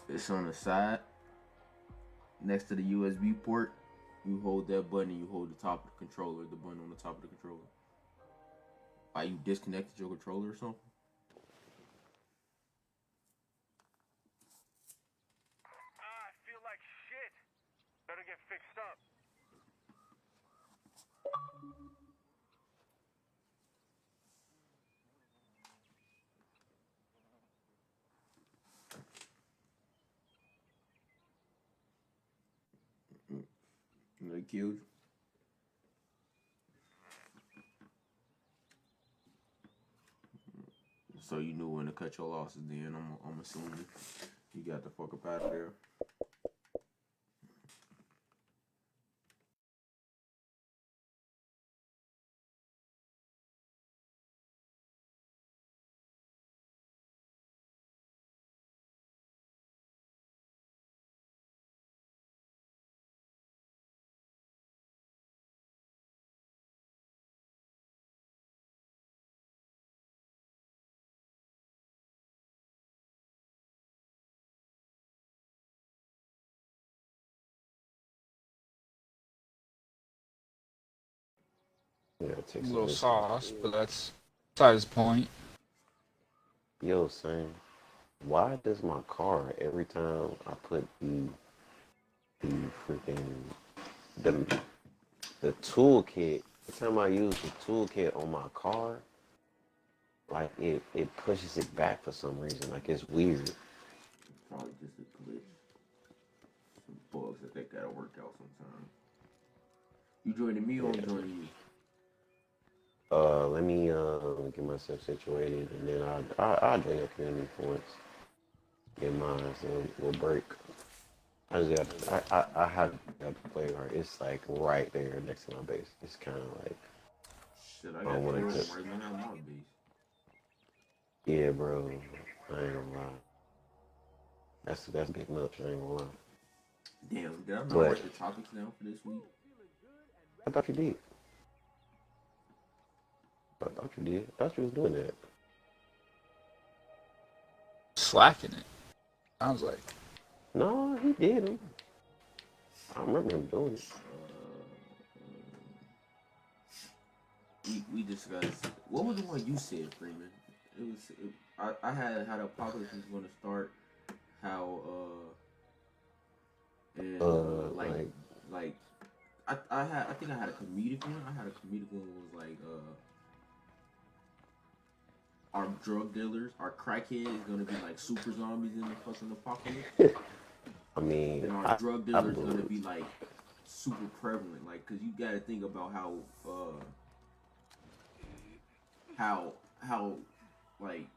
It's on the side next to the USB port. You hold that button and you hold the top of the controller, the button on the top of the controller. Like you disconnected your controller or something? I feel like shit. Better get fixed up. They killed you. So you knew when to cut your losses then, I'm assuming. You got the fuck up out of there. Yeah, it A takes some little listening. sauce, but that's besides the point. Yo, Sam, why does my car every time I put the freaking the the toolkit, every time I use the toolkit on my car, like it pushes it back for some reason. Like it's weird. Probably just a glitch. Some bugs that they gotta work out sometimes. You joining me or I'm Yeah. joining you? Let me get myself situated, and then I'll join your community once. Get mine, so we'll break. I just got I have to play hard. It's like right there next to my base. It's kind of like Shit, I I don't got want two to. of them right behind my base. Yeah, bro. I ain't gonna lie. That's big much. I ain't gonna lie. Damn, did I not But write the topics down for this week? I thought you did. I thought you did. I thought you was doing that. Slacking it. Sounds like. No, he did them. I remember him doing it. We discussed what was the one you said, Freeman? I had how the apocalypse was going to start, how and Like like I think I had a comedic one. I had a comedic one was like our drug dealers, our crackheads gonna be like super zombies in the fucking apocalypse, I mean, and our drug I dealers gonna believe. be like super prevalent. Like, cause you got to think about how how like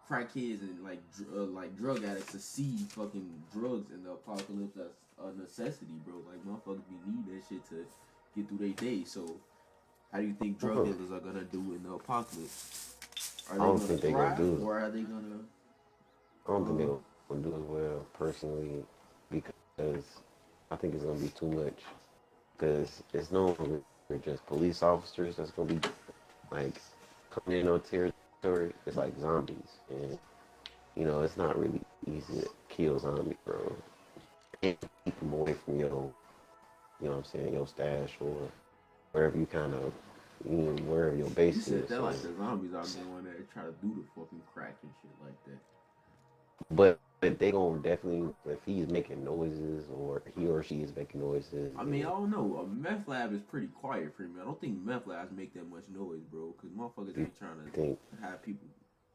crackheads and like drug addicts to see fucking drugs in the apocalypse as a necessity, bro. Like motherfuckers be need that shit to get through their day. So how do you think drug Uh-huh. dealers are gonna do in the apocalypse? Are I they don't gonna think they're gonna thrive do it. or are they gonna I don't think they're uh gonna do as well personally because I think it's gonna be too much. Because it's no longer just police officers that's gonna be like coming in on territory. It's like zombies, and it's not really easy to kill zombies, bro. And keep them away from what I'm saying, your stash or wherever you kind of, wherever your you base said is. that So, like the zombies are going there to try to do the fucking crack and shit like that. but they gonna definitely if he's making noises or he or she is making noises, I mean, I then don't know. A meth lab is pretty quiet for me. I don't think meth labs make that much noise, bro. Cause motherfuckers you ain't trying think, to have people,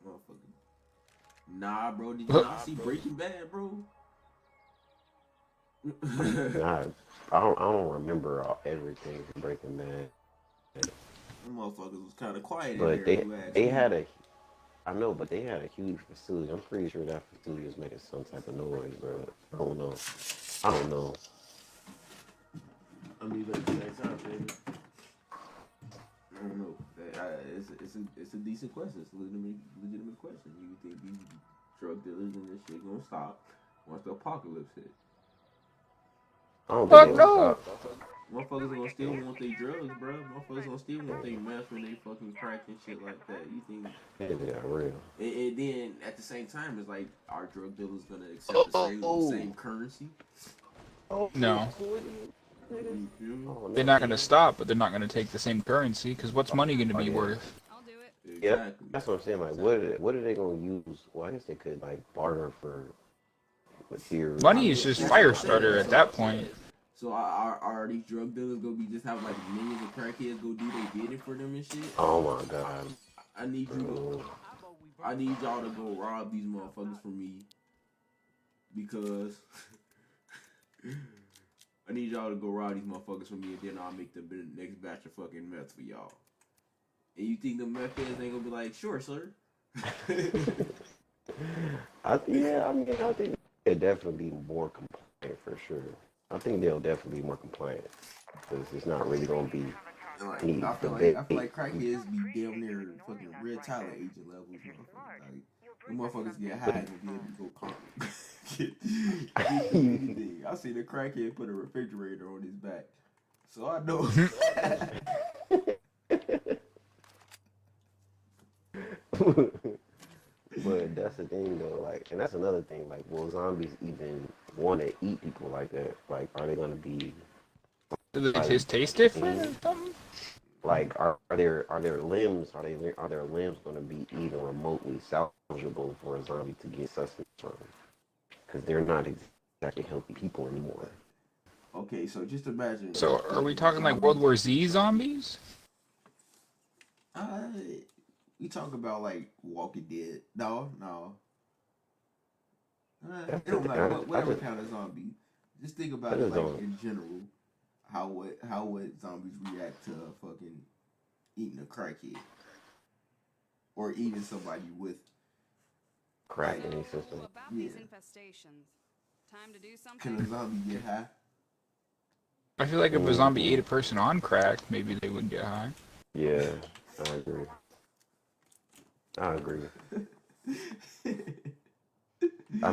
motherfucking. Nah, bro. Did you not see Breaking Bad, bro? nah, I don't remember everything from Breaking Bad, Motherfuckers was kind of quiet in but there, if they you ask they me. had a I know, but they had a huge facility. I'm pretty sure that facility was making some type of noise, bro. I don't know. I don't know. I mean, but at the same time, baby, I don't know. It's a decent question. It's a legitimate question. You think these drug dealers and this shit gonna stop once the apocalypse hit? I don't think they're Fuck gonna no. stop. Motherfuckers gonna still want their drugs, bro. Motherfuckers gonna still want their meth and they fucking crack and shit like that. You think? Yeah, real. And then at the same time, it's like, are drug dealers gonna accept the same currency? No. You feel me? Oh, They're not gonna stop, but they're not gonna take the same currency, because what's money gonna be worth? I'll do it. Yeah, Exactly. that's what I'm saying. Like, what are they gonna use? Well, I guess they could like barter for materials. Money is just fire starter at that point. So are these drug dealers gonna be just have like millions of crackheads go do they bidding for them and shit? Oh my god. I need y'all to go rob these motherfuckers for me because I need y'all to go rob these motherfuckers for me, and then I'll make the next batch of fucking meth for y'all. And you think the meth heads ain't gonna be like, sure, sir? I think they'll definitely be more compliant for sure. I think they'll definitely be more compliant because it's not really gonna be. Like, I feel like crackheads be damn near fucking Red Tyler agent levels, motherfuckers. Like, the motherfuckers get high and be able to go get anything. I see the crackhead put a refrigerator on his back, so I know. But that's the thing though, like, and that's another thing. Like, will zombies even want to eat people like that? Like, are they gonna be Does it taste different or something? like, are their limbs are their limbs gonna be even remotely salvageable for a zombie to get sustenance from? Because they're not exactly healthy people anymore. Okay, so just imagine. So are we talking like World War Z zombies? We talk about like Walking Dead. No. It don't matter whatever kind of zombie. Just think about it like in general. How would zombies react to fucking eating a crackhead or eating somebody with Crack in their system. About Yeah. these infestations. Time to do Can something. a zombie get high? I feel like if a zombie ate a person on crack, maybe they would get high. Yeah, I agree. I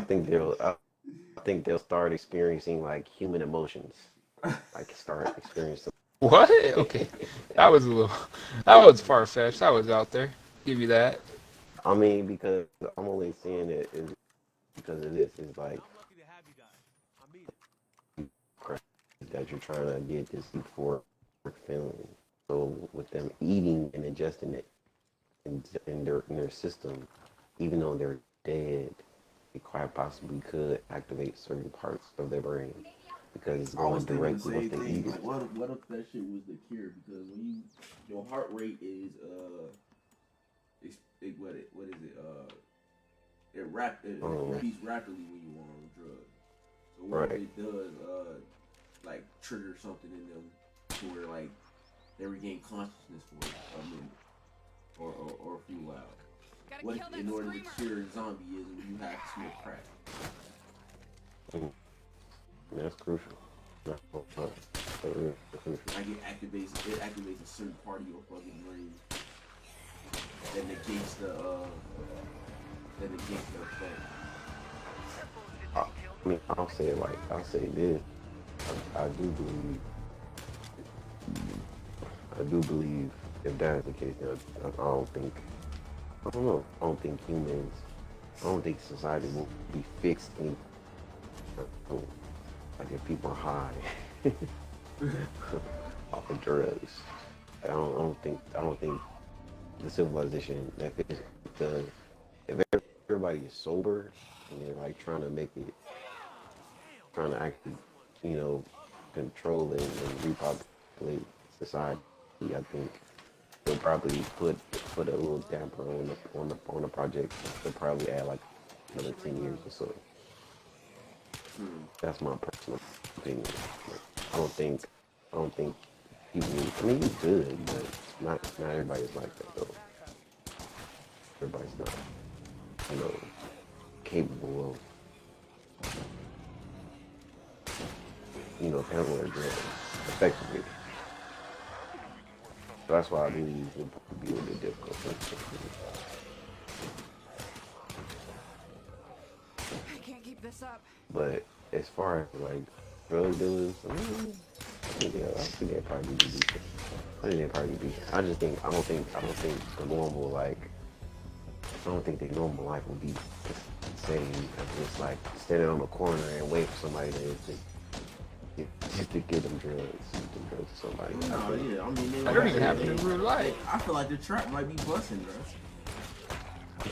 think they'll start experiencing like human emotions. Like start experiencing. What? Okay, that was far fetched. That was out there. Give you that. I mean, because I'm only saying it is because of this. Is like that you're trying to get this euphoric feeling. So with them eating and ingesting it in their system, even though they're dead, it quite possibly could activate certain parts of their brain because it's I was going thinking the directly same with the thing. eating. Like, what if that shit was the cure? Because when your heart rate is what is it? It beats rapidly when you on a drug. So what if it does like trigger something in them to where like they regain consciousness for a minute or a few hours. Gotta What kill that in order to screamer. cure zombieism you have to smoke crack. That's crucial. That's crucial. Like it activates a certain part of your fucking brain that negates the effect. I mean, I'll say this. I do believe if that is the case, then I don't think society will be fixed any like if people are high off of drugs. I don't think the civilization that fits because if everybody is sober and they're like trying to actually, control and repopulate society, I think they'll probably put a little damper on the project. They'll probably add like another 10 years or so. That's my personal opinion. I don't think people need. I mean, you could, but not everybody's like that though. Everybody's not, capable of, handling their drugs effectively. So that's why I believe it would be a little bit difficult. I can't keep this up. But as far as like drug dealers, I Yeah, I think they'd probably be decent. I think they'd probably be decent. I don't think the normal, like, I don't think the normal life would be the same as just like standing on the corner and wait for somebody to give them drugs to somebody. No, yeah, I mean, That don't even happen in real life. I feel like the trap might be busting, bro.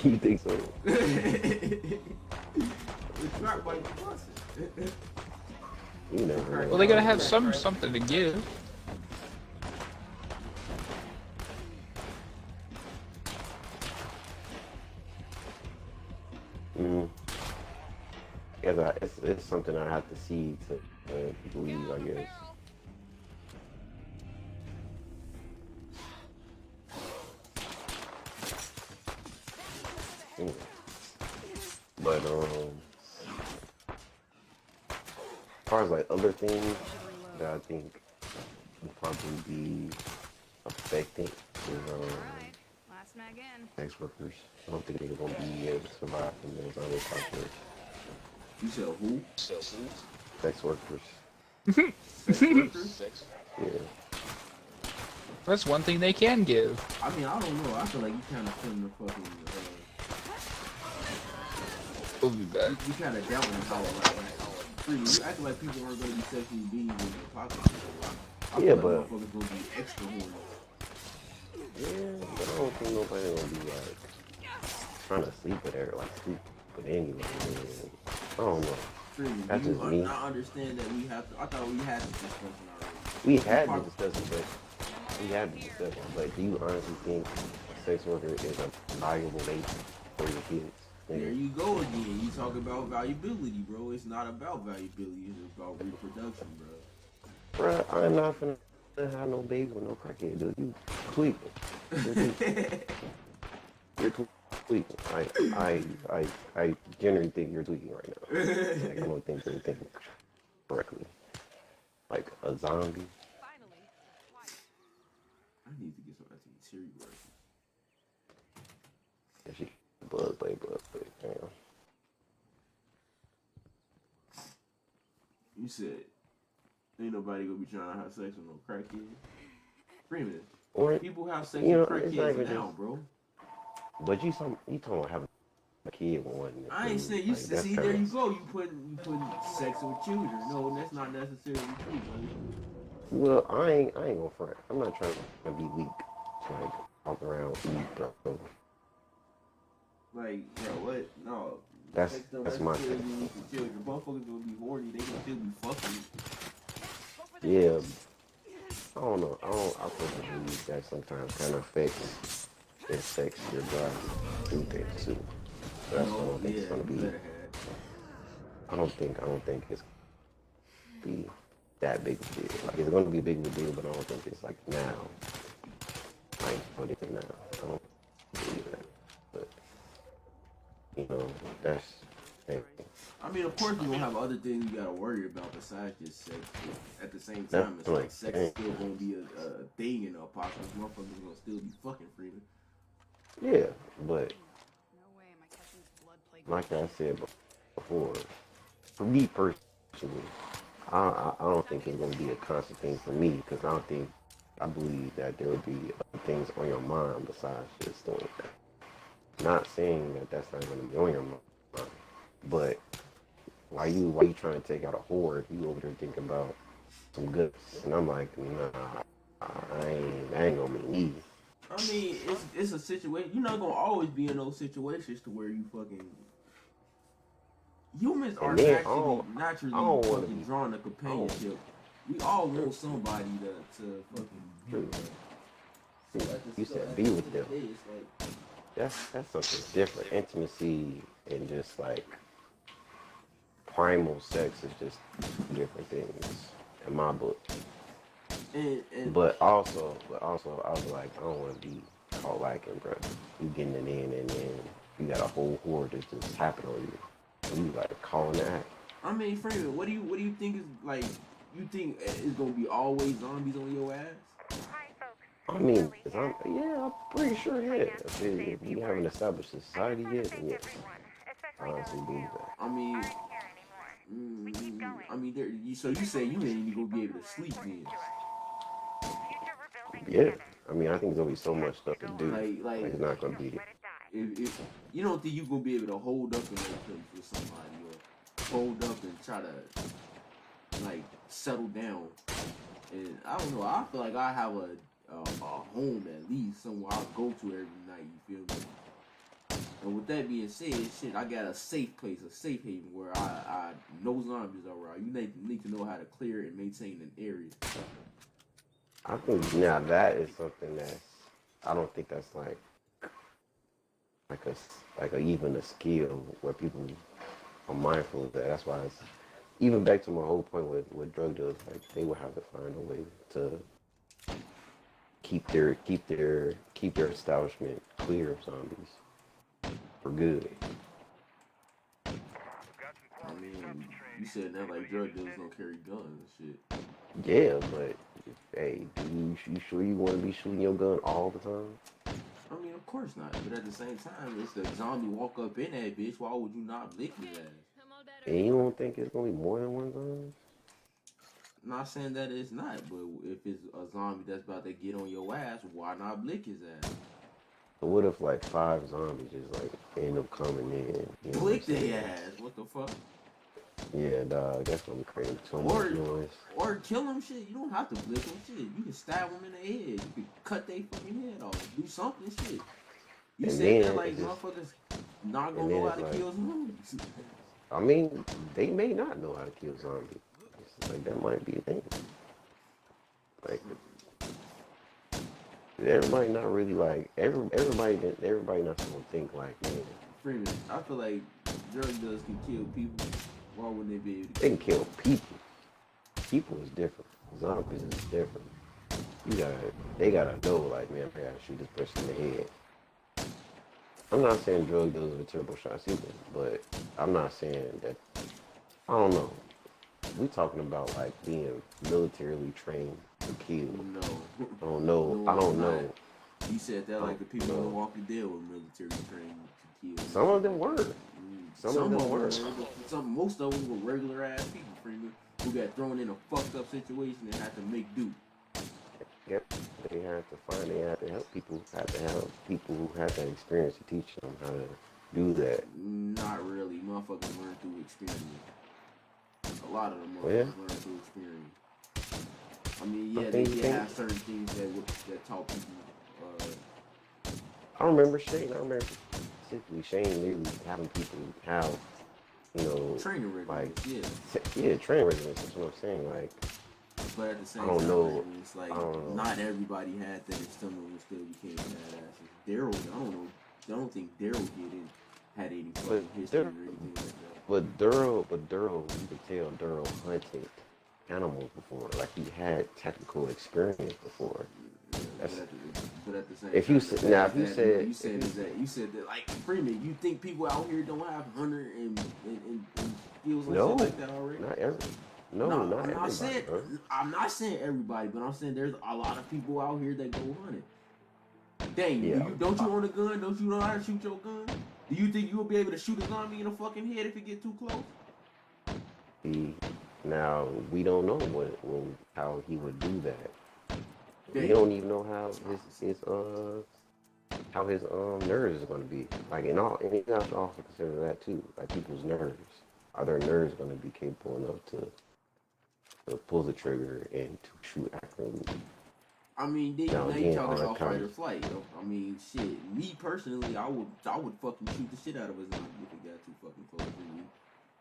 You think so? The trap might be busting. You never know. Well, they gotta have something to give. Mm. Yeah, it's something I have to see to believe, I guess. Mm. But as far as like other things that I think would probably be affecting is Alright, last mag in. sex workers. I don't think they're gonna be able to survive in those other populations. You said who? Sex workers. Sex workers? Yeah. That's one thing they can give. I mean, I don't know. I feel like you kind of feeling the fucking. We'll be back. You kind of doubting how freely. You acting like people aren't going to be sexually beings in the apocalypse. I Yeah, feel like but motherfuckers going to be extra horny. yeah, but I don't think nobody gonna be like trying to sleep with her, like sleep with anyone. I don't know. Freely, That's do just you me. not understand that we have to? I thought we had this discussion already. We had the discussion, but do you honestly think a sex worker is a valuable mate for your kids? There you go again. You talk about valuability, bro. It's not about valuability. It's about reproduction, bro. Bruh, I'm not finna have no babies with no crackhead, dude. You tweaking. You're tweaking. I generally think you're tweaking right now. Like, I don't think you're thinking correctly. Like a zombie. Finally, quiet. I need to get some Siri working. Yeah, she buzz play. Damn. You said ain't nobody gonna be trying to have sex with no crackhead. Freeman, Or people have sex you know, with it's not crackheads even now, just- bro. but you talking about having a kid with one. I ain't saying you like, that's see. kinda- There you go. You putting sex with children. No, that's not necessarily true, buddy. Well, I ain't gonna front. I'm not trying to be weak. Like walk around weak, bro. Like, bro, what? No. That's Sex don't my necessarily thing. mean for children. Motherfuckers gonna be horny. They gonna still be fucking. Yeah. I don't know. I personally believe that sometimes kind of affects their sex, your drive to do things too. So that's what I don't think it's gonna you be. better have. I don't think it's be that big of a deal. Like it's gonna be big of a deal, but I don't think it's like now. Like what is it now? I don't believe that. But you know, that's hey, I mean, of course, we gonna have other things you gotta worry about besides just sex. But at the same time, it's like sex is still gonna be a thing in the apocalypse. Motherfuckers gonna still be fucking freedom. yeah, but No way am I catching this blood plague. like I said before, for me personally, I don't think it's gonna be a constant thing for me because I believe that there will be other things on your mind besides just doing that. Not saying that that's not gonna be on your mind, but why you trying to take out a whore if you over there thinking about some goods? And I'm like, nah, I ain't gonna be me. I mean, it's a situation. You're not gonna always be in those situations to where you fucking. Humans are And then, naturally I don't wanna fucking be- drawn to companionship. We all want somebody to fucking be True. with us. See, So at the- you so said at be the with end of them. the day, it's like, That's something different. Intimacy and just like primal sex is just different things in my book. and But also, I was like, I don't want to be caught lacking, bro. You getting it in, and then you got a whole horde that just happen on you. And you like calling that. I mean, Freeman, what do you think is like? You think it's gonna be always zombies on your ass? I mean, I'm pretty sure, yeah. If we haven't established a society yet, then yes. I honestly believe that. I mean, I mean, so you say you ain't even gonna be able to sleep then? Yeah, I mean, I think there's gonna be so much stuff to do. Like It's not gonna be. if you don't think you gonna be able to hold up in that place with somebody or hold up and try to like settle down, and I don't know. I feel like I have a home at least somewhere I go to every night. You feel me? And with that being said, shit, I got a safe place, a safe haven where I no zombies are around. You need to know how to clear and maintain an area. I think now that is something that's. I don't think that's like even a skill where people are mindful of that. That's why it's even back to my whole point with drug dealers. Like they would have to find a way to keep their establishment clear of zombies for good. I mean, you said that like drug dealers don't carry guns and shit. Yeah, but hey, you sure you want to be shooting your gun all the time? I mean, of course not. But at the same time, if the zombie walk up in that bitch, why would you not lick his ass? And you don't think it's gonna be more than one gun? I'm not saying that it's not, but if it's a zombie that's about to get on your ass, why not blick his ass? So what if like 5 zombies just like end up coming in? You know Blick their ass. What the fuck? Yeah, dog, that's gonna be crazy. So Or much noise. or kill them. Shit, you don't have to blick them. Shit, you can stab them in the head. You can cut their fucking head off. Do something. Shit. You And said then that like it's just- motherfuckers not and gonna then know it's how to like- kill zombies. I mean, they may not know how to kill zombies. It's like that might be a thing. Like everybody not really like everybody not gonna think like, man, Freeman, I feel like drug dealers can kill people. Why wouldn't they be able to? they can kill people. People is different. Zombies is different. They gotta know like, man, I gotta shoot this person in the head. I'm not saying drug dealers are terrible shots either, but I'm not saying that. I don't know. We talking about like being militarily trained to kill. No. I don't know. No, I don't I'm know. not. You said that like the people No. in The Walking Dead were military trained to kill. Some of them were. Some of them were. Most of them were regular ass people, Freeman, who got thrown in a fucked up situation and had to make do. Yep. They had to help people. Had to have people who had that experience to teach them how to do that. Not really. Motherfuckers learn through experience. A lot of them Oh, yeah? motherfuckers learn through experience. I mean, yeah, I they think- have certain things that taught people. I remember Shane. I remember specifically Shane literally having people have, you know, Training regiments, like yeah. training regiments. That's what I'm saying. Like, But at the same I don't time, know. it's like I don't know. not everybody had that, and some of them still became badasses. Daryl, I don't know. I don't think Daryl had any fucking history or anything like that. but Duro, you could tell Duro hunted animals before. Like he had technical experience before. That's- But at the same if time, you said- now, if you said- you said that like Freeman, you think people out here don't have hunter and skills and No, shit like that already? not every. No, No, not I'm everybody, not saying bro. I'm not saying everybody, but I'm saying there's a lot of people out here that go hunting. Dang, Yeah. don't you own a gun? Don't you know how to shoot your gun? Do you think you'll be able to shoot a zombie in the fucking head if it get too close? Now we don't know how he would do that. We Dang. don't even know how his nerves is going to be. Like you have to also consider that too. Like people's nerves. Are their nerves going to be capable enough to pull the trigger and to shoot accurately? I mean, they Now, talking again, about on fight or account- flight. I mean, shit. Me personally, I would fucking shoot the shit out of a zombie if it got too fucking close to me.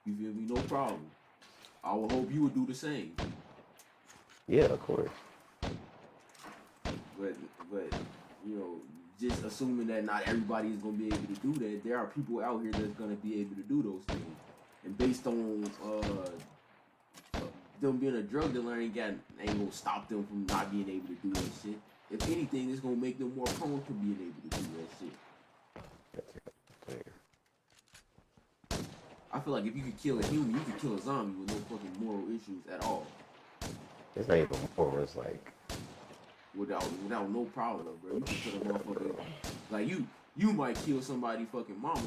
You feel me? No problem. I would hope you would do the same. Yeah, of course. But you know, just assuming that not everybody is gonna be able to do that, there are people out here that's gonna be able to do those things. And based on them being a drug dealer ain't gonna stop them from not being able to do that shit. If anything, it's gonna make them more prone to being able to do that shit. I feel like if you could kill a human, you could kill a zombie with no fucking moral issues at all. It's not even more. It's like Without no problem, bro. You can kill a motherfucker. Like you might kill somebody fucking mama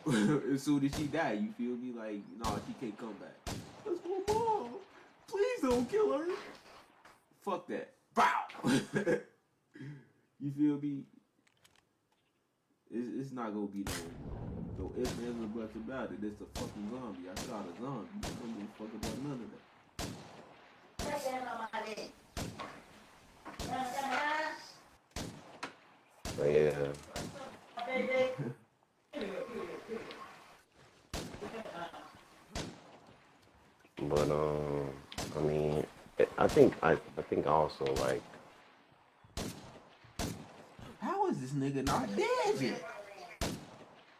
as soon as she died, you feel me? Like, no, she can't come back. That's my mom. Please don't kill her. Fuck that. Bow. You feel me? It's not gonna be no ifs, ands, or buts about it. It's a fucking zombie. I shot a zombie. I don't give a fuck about none of that. But yeah, but I mean, I think also like How is this nigga not dead yet?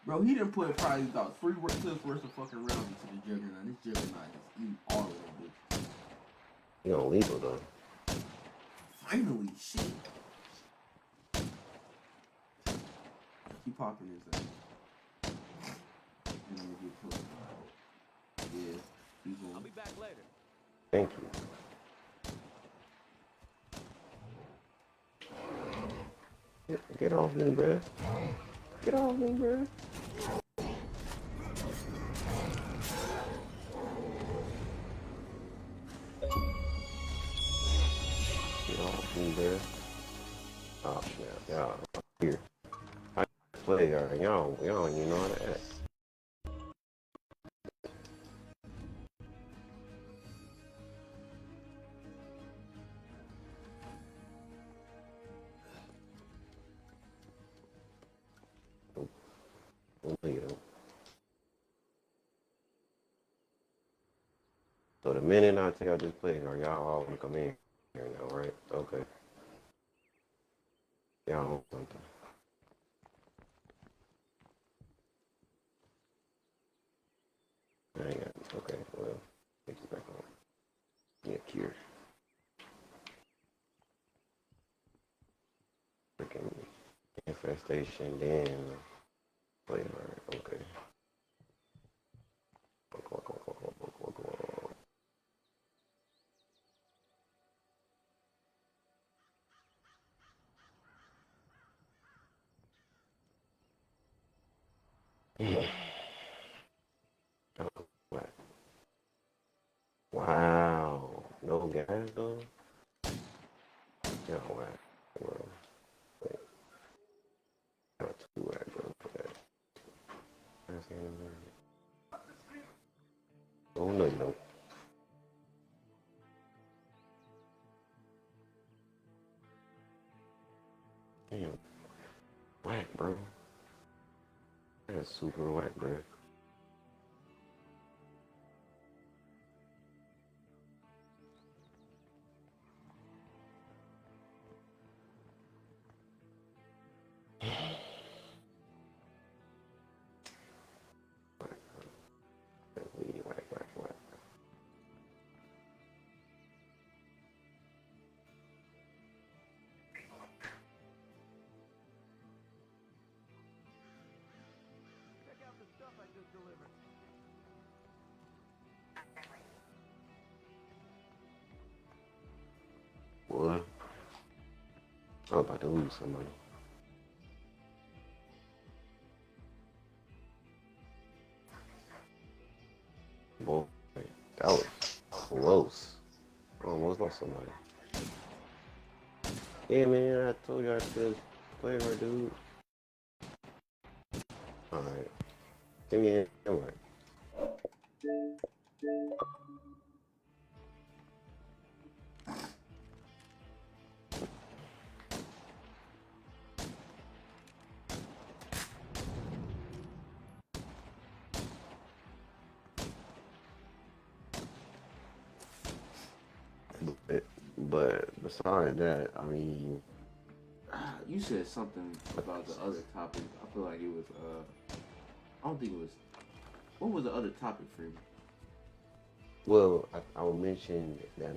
Bro, he done put probably about 3 clips worth of fucking rounds into the Juggernaut. This Juggernaut is eating all of them, bitch. you know legal though. Finally, shit. Keep popping his ass. And then we'll get close. Yeah, keep going. I'll be back later. Thank you. Get off me, bruh. Get off me, bruh. Get off me, bruh. Oh, snap. Y'all here. I play, y'all don't even know how to act. You know. So the minute I take out this play, are y'all all gonna come in here now, right? Okay. Y'all want something. I ain't got okay, well, take it back on. Yeah, cure. Freaking infestation, then play hard, okay. Wow, no gas though? Yeah, whack. Well, wait. Not too whack, bro, for that. Oh, no, you don't. Damn. Whack, bro. That's super whack, bro. Whack, whack, whack. Check out the stuff I just delivered. Boy, I'm about to lose somebody. Boy, that was close. I almost lost somebody. Yeah, man, I told you I could play her, dude. Alright. Give me a alright. But besides that, I mean, You said something about the other topic. I feel like it was, I don't think it was, what was the other topic, Freeman? well, I will mention that,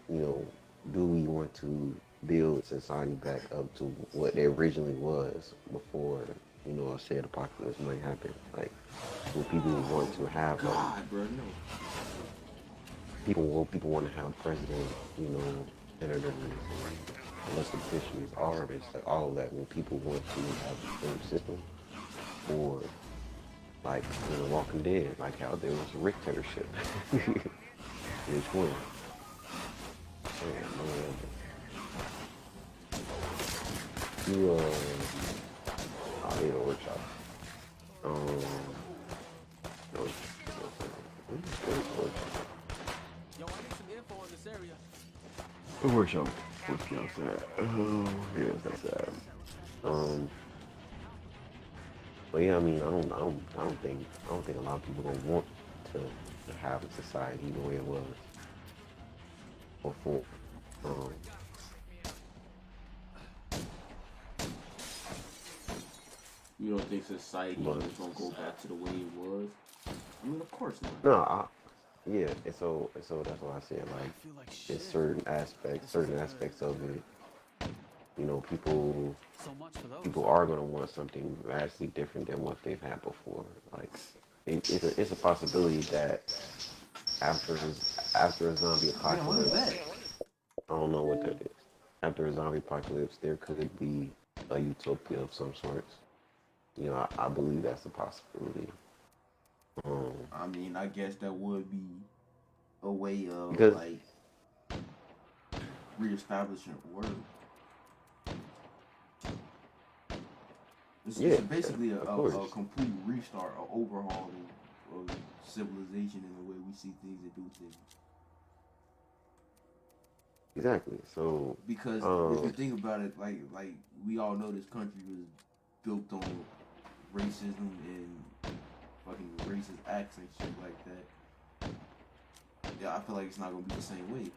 you know, do we want to build society back up to what it originally was before, you know, a said apocalypse might happen? Like, will people want to have, God, bro, no. people want to have a president, you know, senators, elected officials, artists, like all of that. When people want to have the same system, or like in The Walking Dead, like how there was a dictatorship. Which one? Oh, man. You I need a workshop. No, Yo, I need some info on this area. a workshop. What's outside? Oh, yes, that's sad. But yeah, I mean, I don't think a lot of people gonna want to have a society the way it was before. Um, You don't think society but is gonna go back to the way it was? I mean, of course not. no, yeah, and so that's why I said I like feel like it's shit. certain aspects of it. You know, So much for those. people are gonna want something vastly different than what they've had before. Like it's a possibility that after a zombie Man, what is apocalypse, that? I don't know what that is. After a zombie apocalypse, there could be a utopia of some sorts. You know, I believe that's a possibility. Um, I mean, I guess that would be a way of because like reestablishing order. It's, yeah, it's basically of course, a complete restart, an overhaul of civilization and the way we see things and do things. exactly. So, Because if you um, think about it, like we all know this country was built on racism and fucking racist acts and shit like that. Yeah, I feel like it's not gonna be the same way.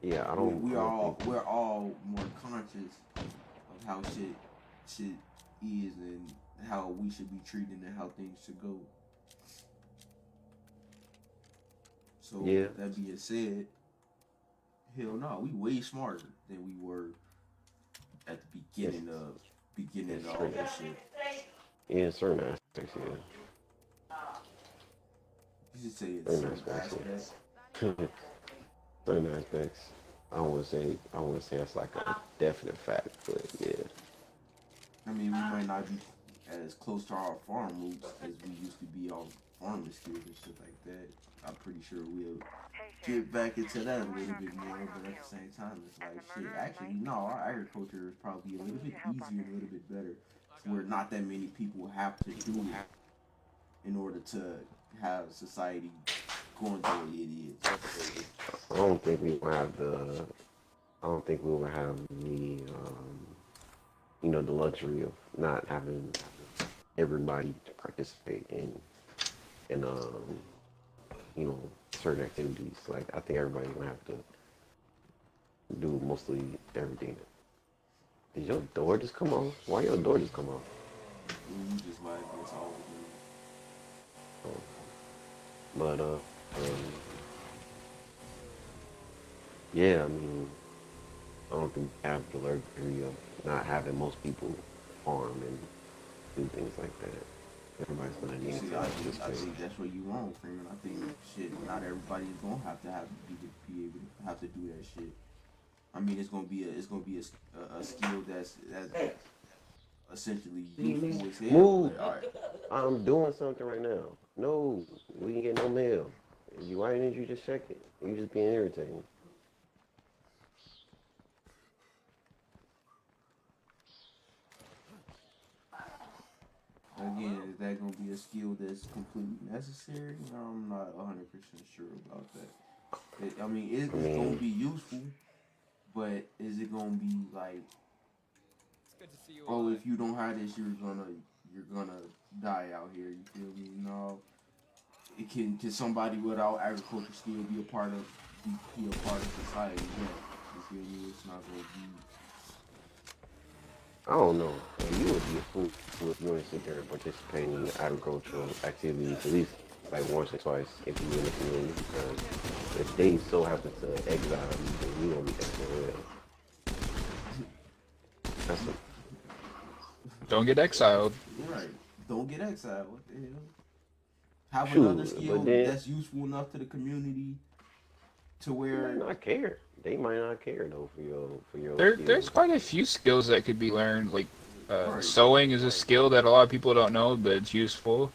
yeah, We, we I don't all think, we're all more conscious of how shit is and how we should be treated and how things should go. So yeah, that being said, hell no, we way smarter than we were at the it's, beginning it's of all certain, this shit. in certain aspects, yeah, You should say it's certain certain aspects, aspects. yeah, certain aspects. I wouldn't say it's like a definite fact, but yeah, I mean, we might not be as close to our farm roots as we used to be on farming skills and shit like that. I'm pretty sure we'll get back into that a little bit more, but at the same time, it's like shit. Actually, no, our agriculture is probably a little bit easier and a little bit better, to where not that many people have to do it in order to have society going the way it is. I don't think we will have I don't think we will have the, the luxury of not having everybody to participate in you know, certain activities. Like I think everybody's gonna have to do mostly everything. Did your door just come off? Why your door just come off? And you just like it's all Oh, but yeah, I mean, I don't think we have the luxury of not having most people farm and do things like that. Everybody's gonna you need see, to I participate. think that's where you wrong, Freeman. I think shit, not everybody is gonna have be able to have to do that shit. I mean, it's gonna be a skill that's essentially useful as hell. Move. But, all right, I'm doing something right now. No, we didn't get no mail. Why didn't you just check it? You just being irritating. again, is that gonna be a skill that's completely necessary? I'm not 100% sure about that. I mean, I it's gonna mean, be useful, but is it gonna be like, It's good to see you oh, alive. if you don't have this, you're gonna die out here. You feel me? No, it can somebody without agriculture still be a part of society? Yeah, you feel me? It's not gonna be. I don't know. You would be a fool if you want to sit there and participate in agricultural activities at least like once or twice if you're in the community. Because if they so happen to exile you, then you gonna be exiled. That's what, Don't get exiled. Right. Don't get exiled. What the hell? Have another shoot. skill But then that's useful enough to the community to they might where not care. They might not care though for your There's skills. quite a few skills that could be learned. Like Right. Sewing is a skill that a lot of people don't know, but it's useful.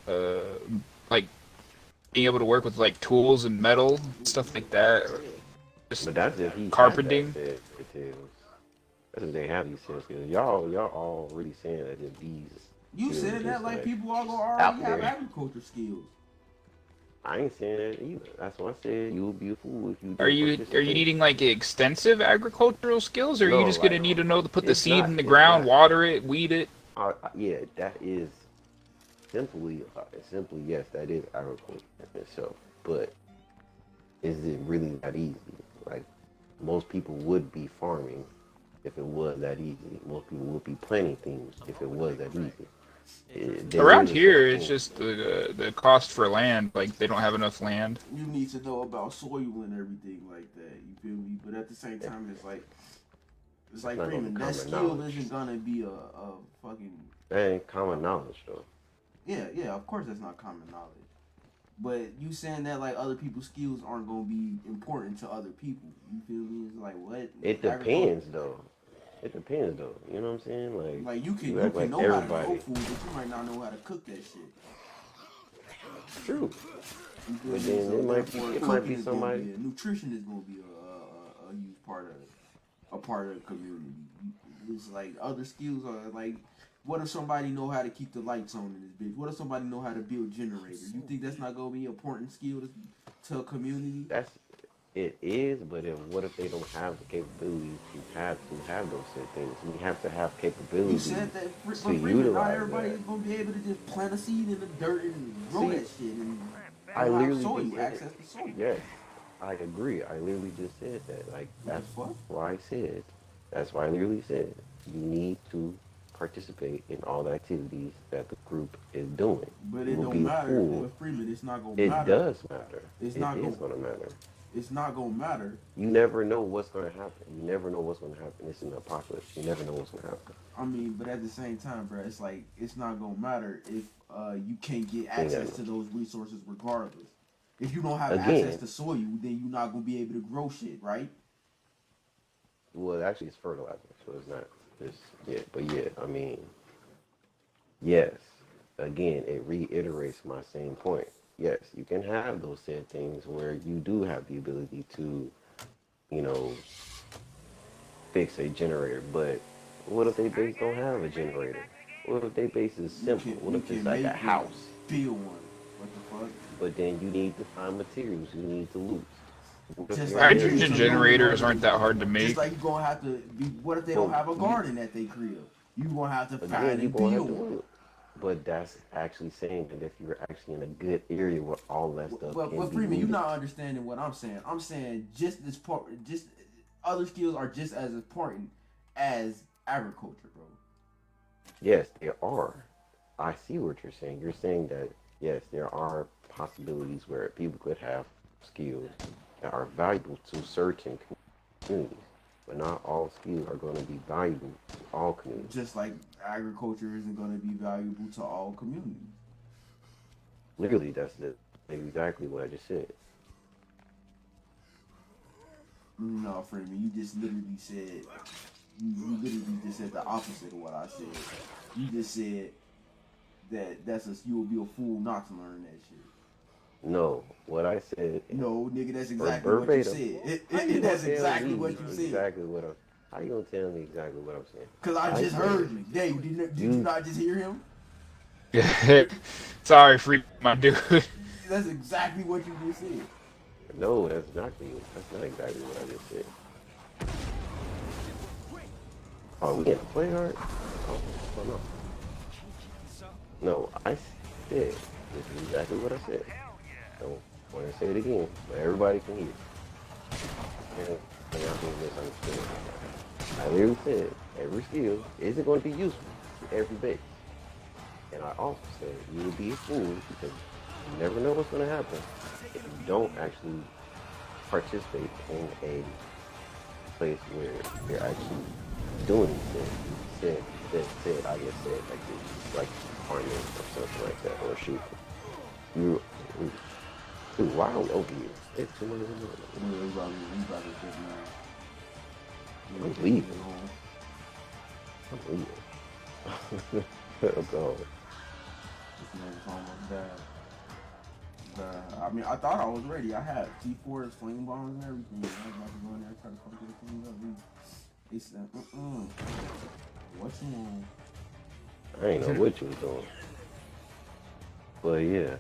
Uh, like being able to work with like tools and metal, stuff like that. Or just But that's if he had that carpenting. said skills. That's if they have these said skills. Y'all all really saying that if these You skills said that just like like people are gonna out already have there. agriculture skills. I ain't saying that either. That's why I said you would be a fool if you Are don't you participate. needing like extensive agricultural skills, or are you No, just gonna like need to know to put the it's seed not. in the It's ground, not. water it, weed it? Yeah, that is simply yes, that is agriculture in itself. But is it really that easy? Like most people would be farming if it was that easy. Most people would be planting things if it was that easy. There Around is a certain here, it's point. just the cost for land. Like they don't have enough land. You need to know about soil and everything like that. You feel me? But at the same time, it's like Not gonna be Freeman. That common skill knowledge. isn't gonna be a fucking That ain't common knowledge though. yeah. Of course, that's not common knowledge. But you saying that like other people's skills aren't gonna be important to other people. You feel me? It's like what? It Agriculture. depends though. It depends though. You know what I'm saying? Like you You can act like know how to grow everybody. food, but you might not know how to cook that shit. True. You feel But me? then So it therefore, might cooking be is somebody. gonna be nutrition is gonna be a huge part of it. A part of the community. It's like other skills are like, what if somebody know how to keep the lights on in this bitch? What if somebody know how to build generators? You think that's not gonna be an important skill to a community? That's it is, but what if they don't have the capabilities to have those said things? We have to have You capabilities said that, but to Freeman, not utilize everybody that. is gonna be able to just plant a seed in the dirt and grow See, that shit and I don't have literally soil, just said it. access to soil. Yes, I agree. I literally just said that. Like What that's the fuck? why I said. That's why I literally said you need to participate in all the activities that the group is doing. But You it will don't be a matter. fool. But Freeman, it's not gonna It matter. does matter. It's It not is gonna. gonna matter. It's not gonna matter. You never know what's gonna happen. You never know what's gonna happen. It's an apocalypse. You never know what's gonna happen. I mean, but at the same time, bro, it's like it's not gonna matter if you can't get Yeah. access to those resources regardless. If you don't have access Again, to soil, then you're not gonna be able to grow shit, right? well, actually, it's fertilizer, so it's not. It's yeah, but yeah, I mean, yes. Again, it reiterates my same point. Yes, you can have those said things where you do have the ability to, you know, fix a generator. But what if they base don't have a generator? What if they base is simple? What You if it's can like make a one, house? build one. What the fuck? But then you need to find materials. You need to loot. What if Just you're like you there need to Hydrogen to loot? know in generators order aren't that hard to just make. like you gonna have to be. What if they don't Well, have a garden at their crib? You gonna have to again, find you and gonna have build to one. loot. But that's actually saying that if you're actually in a good area where all that stuff can But be Freeman, you're looted. not understanding what I'm saying. I'm saying just this part, just other skills are just as important as agriculture, bro. Yes, there are. I see what you're saying. You're saying that yes, there are possibilities where people could have skills that are valuable to certain communities, but not all skills are going to be valuable to all communities. Just like agriculture isn't going to be valuable to all communities. Literally, exactly what I just said. No, Freeman, you just literally said you literally just said the opposite of what I said. You just said that you will be a fool not to learn that shit. No, what I said. No, nigga, that's exactly what you Verbatim. said. How you gonna That's tell exactly me what you said. exactly what I'm? How you gonna tell me exactly what I'm saying? Cause I just said- heard you. Dave, did you not just hear him? Sorry, free my dude. That's exactly what you just said. No, that's not exactly what I just said. Oh, we can't play hard? Oh, no. No, I said, this is exactly what I said. Don't want to say it again, but everybody can hear. And y'all can misunderstand. I literally said, every skill isn't going to be useful to every base. And I also said, you will be a fool because you never know what's going to happen if you don't actually participate in a place where you're actually doing things. I just said like this, like farming or something like that, or shooting. Dude, why are we over here? It's too much. We about to get now. I'm leaving. I'm leaving. God. This nigga's almost dead. I mean, I thought I was ready. I had T4s, flame bombs, and everything. I was about to go in there and try to fucking get things up. They said, what you want? I ain't know what you was doing. But yeah,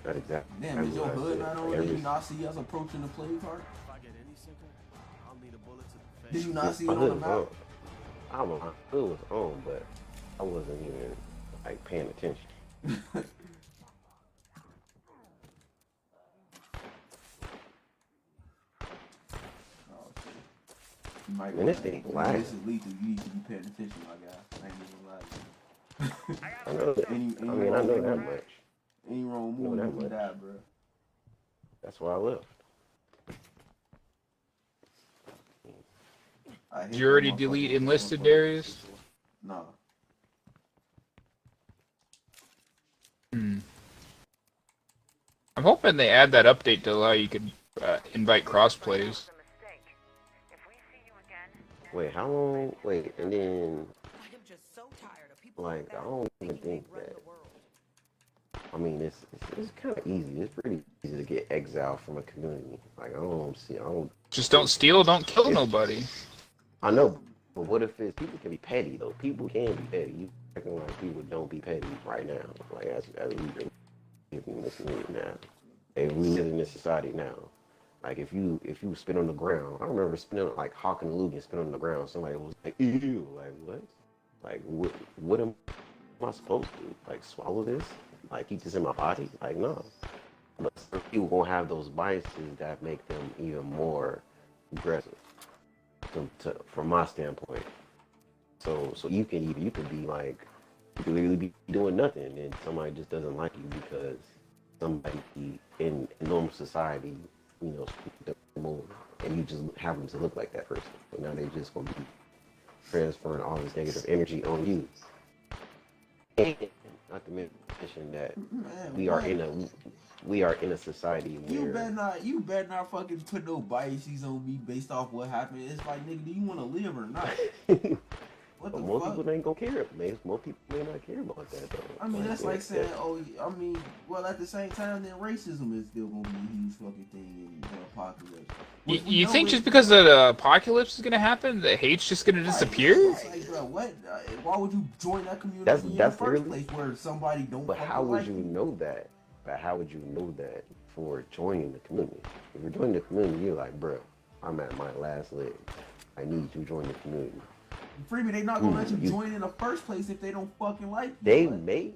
that's exactly Damn, is your what I hood said. not on? Did you not see us approaching the play card? If I get any sicker, I'll need a bullet to the face. Did you not see it My on hood the was map? on. My hood was on, but I wasn't even like paying attention. Oh shit. You might Man, this thing lagging. This is lethal. You need to be paying attention, my guy. I ain't even lying. I know that. I know that much. Any wrong know move, that you much. die, bro. That's why I left. I hate Did you already when delete motherfuckers- enlisted, Darius? No. Hmm. I'm hoping they add that update to allow you could invite cross plays. Wait, how long? Wait, and then I am just so tired of people like I that don't even thinking think they run that. the world. I mean, it's kind of easy. It's pretty easy to get exiled from a community. Like I don't. Just don't steal, don't kill It's- nobody. I know, but what if it's people can be petty though? People can be petty. You acting like people don't be petty right now. Like as we live in this community now, if we live in this society now. Like if you spit on the ground, I remember spitting like Hawk and Lugan spit on the ground. Somebody was like, "Ew!" Like what? Like what am I supposed to like swallow this? Like keep this in my body? Like no. But some people gonna have those biases that make them even more aggressive. From my standpoint. So you can be like you can literally be doing nothing and somebody just doesn't like you because somebody in normal society, you know, more, and you just happen to look like that person. So now they just gonna be transferring all this negative energy on you. And not to mention that Man, we are in a society You where better not fucking put no biases on me based off what happened. It's like, nigga, do you want to live or not? What the but most fuck? people ain't gonna care. Most people may not care about that though. I mean, that's like that- saying, oh, I mean, well, at the same time, then racism is still gonna be a huge fucking thing in the apocalypse. You, Which we you know think it- just because the apocalypse is gonna happen, the hate's just gonna disappear? It's like, bro, what? Why would you join that community That's- in that's the first really- place where somebody don't But fucking how would like you know that? But how would you know that for joining the community? If you're joining the community, you're like, bro, I'm at my last leg. I need to join the community. Freeman, they not gonna let you you- join in the first place if they don't fucking like you. They Like, may,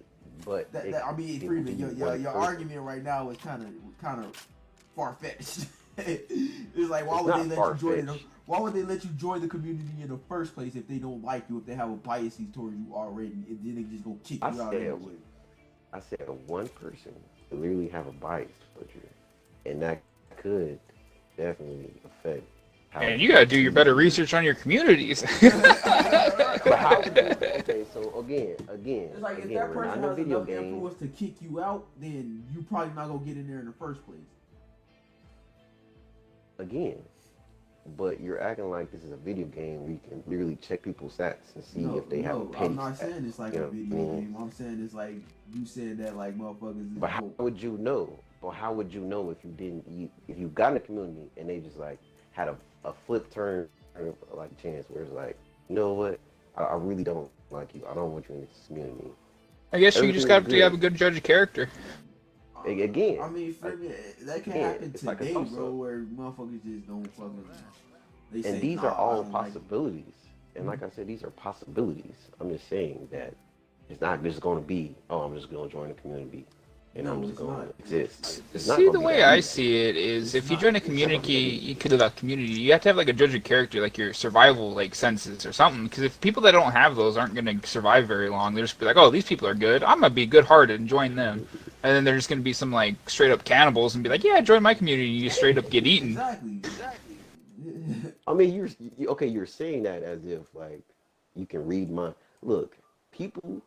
but I mean, it Freeman, would be your one person. argument right now is kind of far fetched. It's like, why It's would not they let you join? far-fetched. Why would they let you join the community in the first place if they don't like you? If they have a biases towards you already, and then they just gonna kick I you out said- anyway. I said one person could literally have a bias towards you, and that could definitely affect. How And you gotta do your better research on your communities. But how would you, okay, so again, It's like if again, that we're not person in a has video enough game. influence to kick you out, then you probably not gonna get in there in the first place. Again, but you're acting like this is a video game where you can literally check people's stats and see if they have a petty I'm not stat. saying it's like You a know what I video mean? game. I'm saying it's like you said that like motherfuckers. But how would you know? Or how would you know if you didn't? If you got in a community and they just like had a flip turn, like chance where it's like, you know what? I really don't like you. I don't want you in this community. I guess you Everything just is got to good. have a good judge of character. Again, I mean, for me, that can again, happen it's like a today, toss-up. bro, where motherfuckers just don't fucking. They say, and these nah, are all I don't like you. possibilities. And like I said, these are possibilities. I'm just saying that it's not just going to be, oh, I'm just going to join the community and No, I'm just it's going not. to exist. It's not See, gonna the be way that I easy. see it is, if you not. join a community, you could have a community. You have to have like a judge of character, like your survival like senses or something. Because if people that don't have those aren't going to survive very long, they're just be like, oh, these people are good. I'm gonna be good-hearted and join them. And then there's going to be some like straight up cannibals and be like, yeah, join my community. And you straight up get eaten. Exactly. I mean, okay. You're saying that as if like you can read my look. People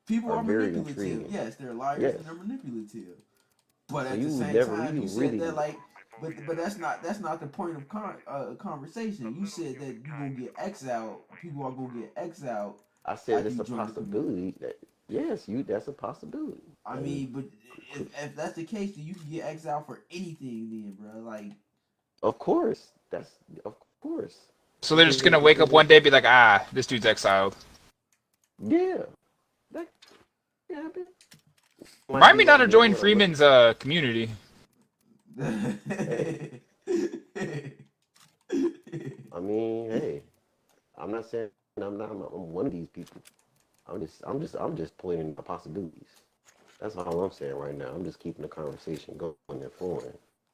People are are very manipulative. intriguing. Yes, they're liars Yes. and they're manipulative. But So at you the same never time, really- you said really- that like But that's not the point of conversation. You said that you gonna get exiled. People are gonna get exiled. I said after it's you a join the community. possibility that yes, that's a possibility. I mean, but if that's the case, then you can get exiled for anything, then, bro. Like, Of course, that's of course. So they're just gonna wake up one day and be like, ah, this dude's exiled. Yeah, that can happen. Remind me not to join Freeman's community. I mean, hey, I'm not saying I'm one of these people. I'm just pointing the possibilities. That's all I'm saying right now. I'm just keeping the conversation going and flowing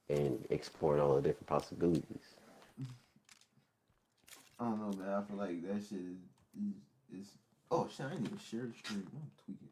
and exploring all the different possibilities. I don't know, man. I feel like that shit is oh shit, I didn't even share the screen. I'm tweaking.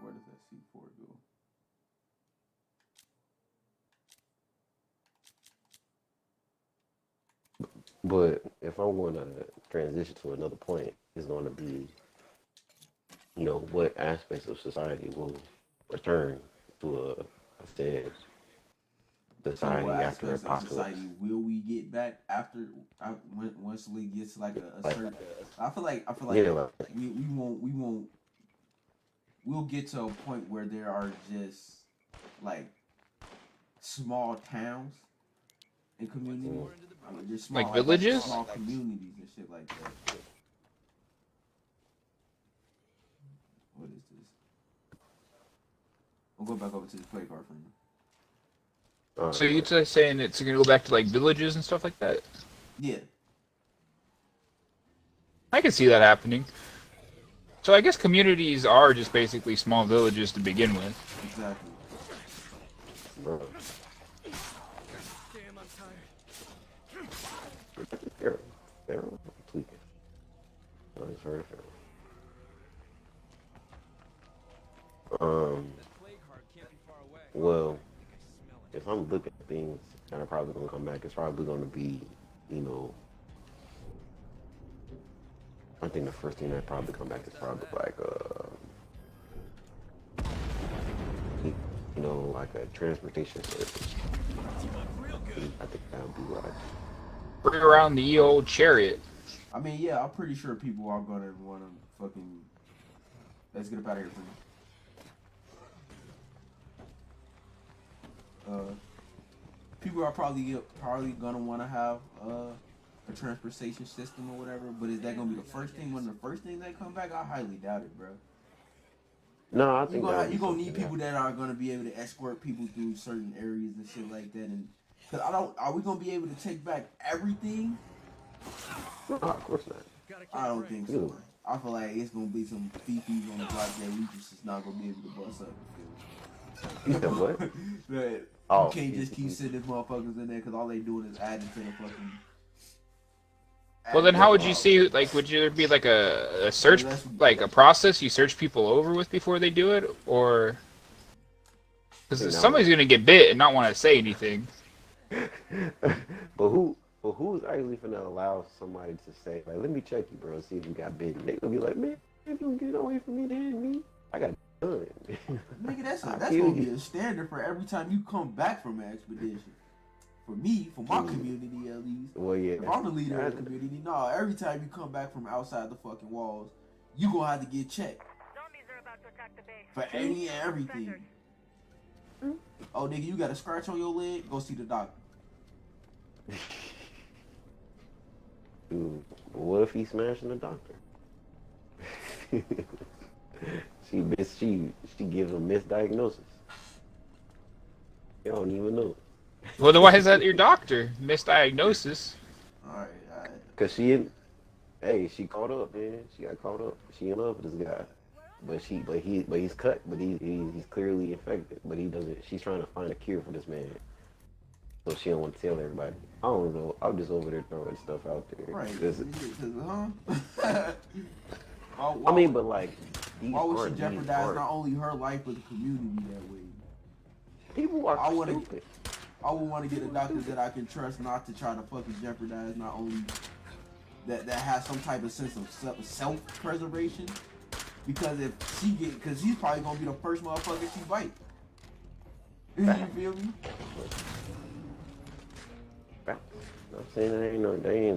Where does that C4 go? But if I'm going to transition to another point, it's going to be, what aspects of society will return to a said society What after aspects of apocalypse. society will we get back after once we get to like a certain? I feel like Yeah, like, we won't we'll get to a point where there are just like small towns and communities. I mean, there's small, Like villages? small communities and shit like that. What is this? I'll go back over to the play card for you. So you're just saying it's gonna go back to like villages and stuff like that? Yeah. I can see that happening. So I guess communities are just basically small villages to begin with. Exactly. bro. Damn, I'm tired. Feral? Tweaking. Oh, it's very feral. That plague heart can't be far away. Well, I smell it. if I'm looking at things that are probably going to come back, it's probably going to be, I think the first thing that probably come back is probably like, like a transportation service. I think that would be right. Bring around the old chariot. I mean, yeah, I'm pretty sure people are gonna want to fucking. Let's get up out of here, please. People are probably gonna want to have a transportation system or whatever. But is that gonna be the first thing? One of the first things that come back? I highly doubt it, bro. No, I think You're gonna need people that are gonna be able to escort people through certain areas and shit like that. And cause are we gonna be able to take back everything? No, of course not. I don't think so. I feel like it's gonna be some fifis on the block that we just not gonna be able to bust up. You said what? That Oh, you can't just keep sending motherfuckers in there because all they doing is adding to the fucking. Well, then how would you see, like, would there be like a search, like a process you search people over with before they do it? Or. Because somebody's going to get bit and not want to say anything. But who's actually finna allow somebody to say, like, let me check you, bro, and see if you got bitten? They gonna be like, man, if you get away from me, then me, I got done. Nigga, that's gonna be a standard for every time you come back from an expedition. For me, for my community at least. Well, yeah. If I'm the leader of the community, no, every time you come back from outside the fucking walls, you gonna have to get checked. Zombies are about to attack the base. For any and everything. Oh, nigga, you got a scratch on your leg? Go see the doctor. Dude, what if he's smashing the doctor? she gives him misdiagnosis. You don't even know. Well, then why is that your doctor? Misdiagnosis. Alright. Cause she Hey, she caught up, man. She got caught up. She in love with this guy, but he's cut. But he's clearly infected. But he doesn't. She's trying to find a cure for this man, so she don't want to tell everybody. I don't know. I'm just over there throwing stuff out there. Right. 'Cause- Huh? I mean, but like, these why would she aren't these jeopardize aren't- not only her life but the community that way? People are I wanna- stupid. I would want to get a doctor that I can trust not to try to fucking jeopardize not only that has some type of sense of self-preservation. Because if she because he's probably gonna be the first motherfucker she bite. You feel me? I'm saying there ain't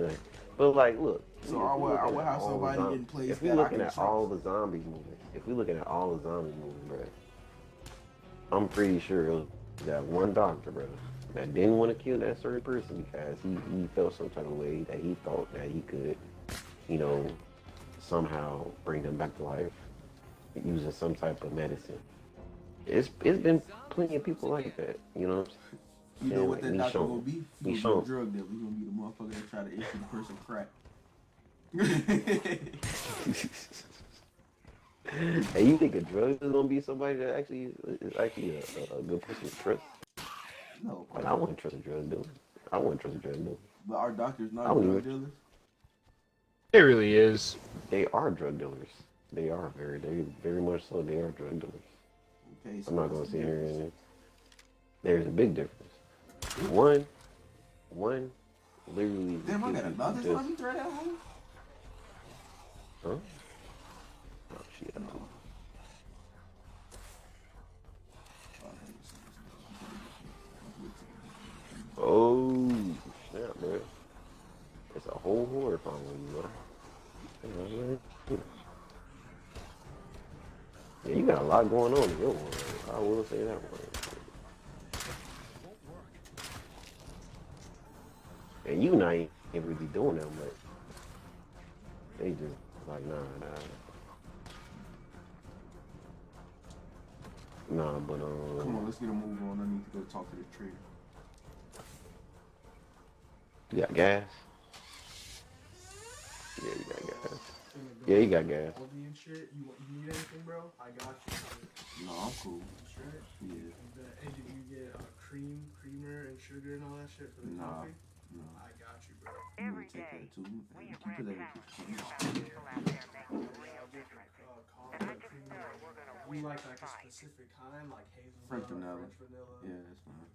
no. But like, look. So if I we would looking at have all somebody the in place If we that I looking can at trust. all the zombie movies, if we looking at all the zombie movies, bro, I'm pretty sure it was that one doctor, bro, that didn't want to kill that certain person because he felt some type of way that he thought that he could, you know, somehow bring them back to life using some type of medicine. It's been plenty of people like that, you know. You know what that doctor Michonne. gonna be? He's Michonne. gonna be a drug dealer. He's gonna be the motherfucker that try to issue the person crack. Hey, you think a drug is gonna be somebody that actually is actually a good person to trust? No, Like, I wouldn't trust a drug dealer. I wouldn't trust a drug dealer. but our doctor's I not don't drug even- dealers. It really is. They are drug dealers. They very much so. They are drug dealers. Okay, so I'm not gonna what's sit the here difference? and there's a big difference. One literally. Damn, I got gives you another just- zombie threat at home. Huh? Oh shit. No. Oh snap, bro. It's a whole horde following you, bro. Yeah, you got a lot going on in your world. I will say that one. And you not even really doing that much. They just like nah. Nah, but Come on, let's get a move on. I need to go talk to the trader. you got gas? Yeah, you got gas. Yeah, you got gas. Aldi and shit. You need anything, bro? I got you. No, I'm cool. Straight. Yeah. Hey, did you get creamer, and sugar and all that shit for the Nah. coffee? No. I got you, bro. You wanna take that too? Keep it there. Coffee, creamer. You like a specific kind, like hazelnut, French vanilla. French vanilla. Yeah, that's fine.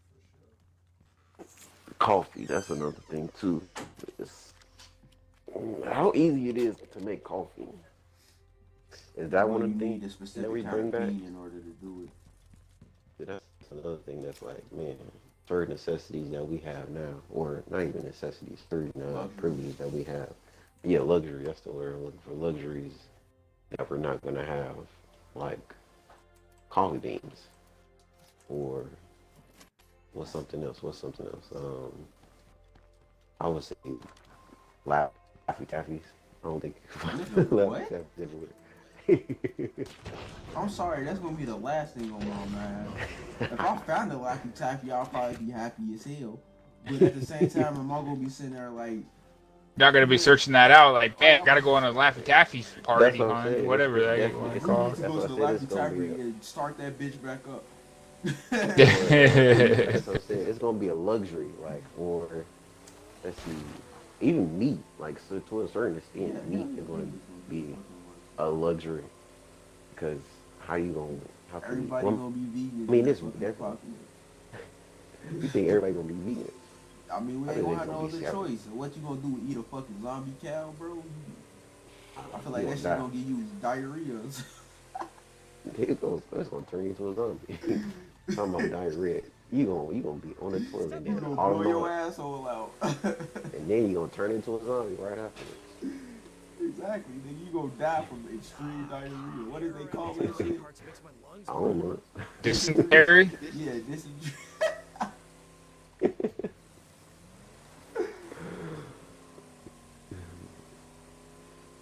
For sure. Coffee, that's another thing too. It's, how easy it is to make coffee. Is that one Well, of you the need things a that specific we kind bring of back? bean in order to do it. That's another thing that's like, man, certain necessities that we have now, or not even necessities, certain Luxury. privileges that we have. Yeah, luxury, that's the word I'm looking for. Luxuries that we're not gonna have, like coffee beans. Or what's something else? I would say Laffy Taffies. I don't think Nigga, what? Laffy Taffies everywhere. I'm sorry, that's gonna be the last thing on my mind. If I found a Laffy Taffy, I'll probably be happy as hell. But at the same time, I'm not gonna be sitting there like, Not gonna be searching that out. Like, man, gotta go on a Laffy Taffy party, That's what I'm on saying. whatever that That's you what want to it's we call need to That's go what to I the said, it's Laffy gonna Taffy be a- and start that bitch back up. That's what I'm saying. It's gonna be a luxury, like, or let's see, even meat, like, so to a certain extent, meat is gonna be a luxury because how you gonna how can Everybody you, gonna be vegan. I mean, this- Fucking that's- popular. you think everybody gonna be vegan? I mean, we I ain't think gonna have it's no gonna be other separate. choice. What you gonna do? Eat a fucking zombie cow, bro? I feel like You that shit gonna die. gonna give you diarrhea. It's gonna turn you into a zombie. Talking about diarrhea. You gonna be on the toilet and You then gonna blow your automatic, asshole out. and then you gonna turn into a zombie right afterwards. Exactly. Then you gonna die from extreme diarrhea. What do they call that shit? Hearts makes my lungs I don't know. dysentery. Yeah, this is.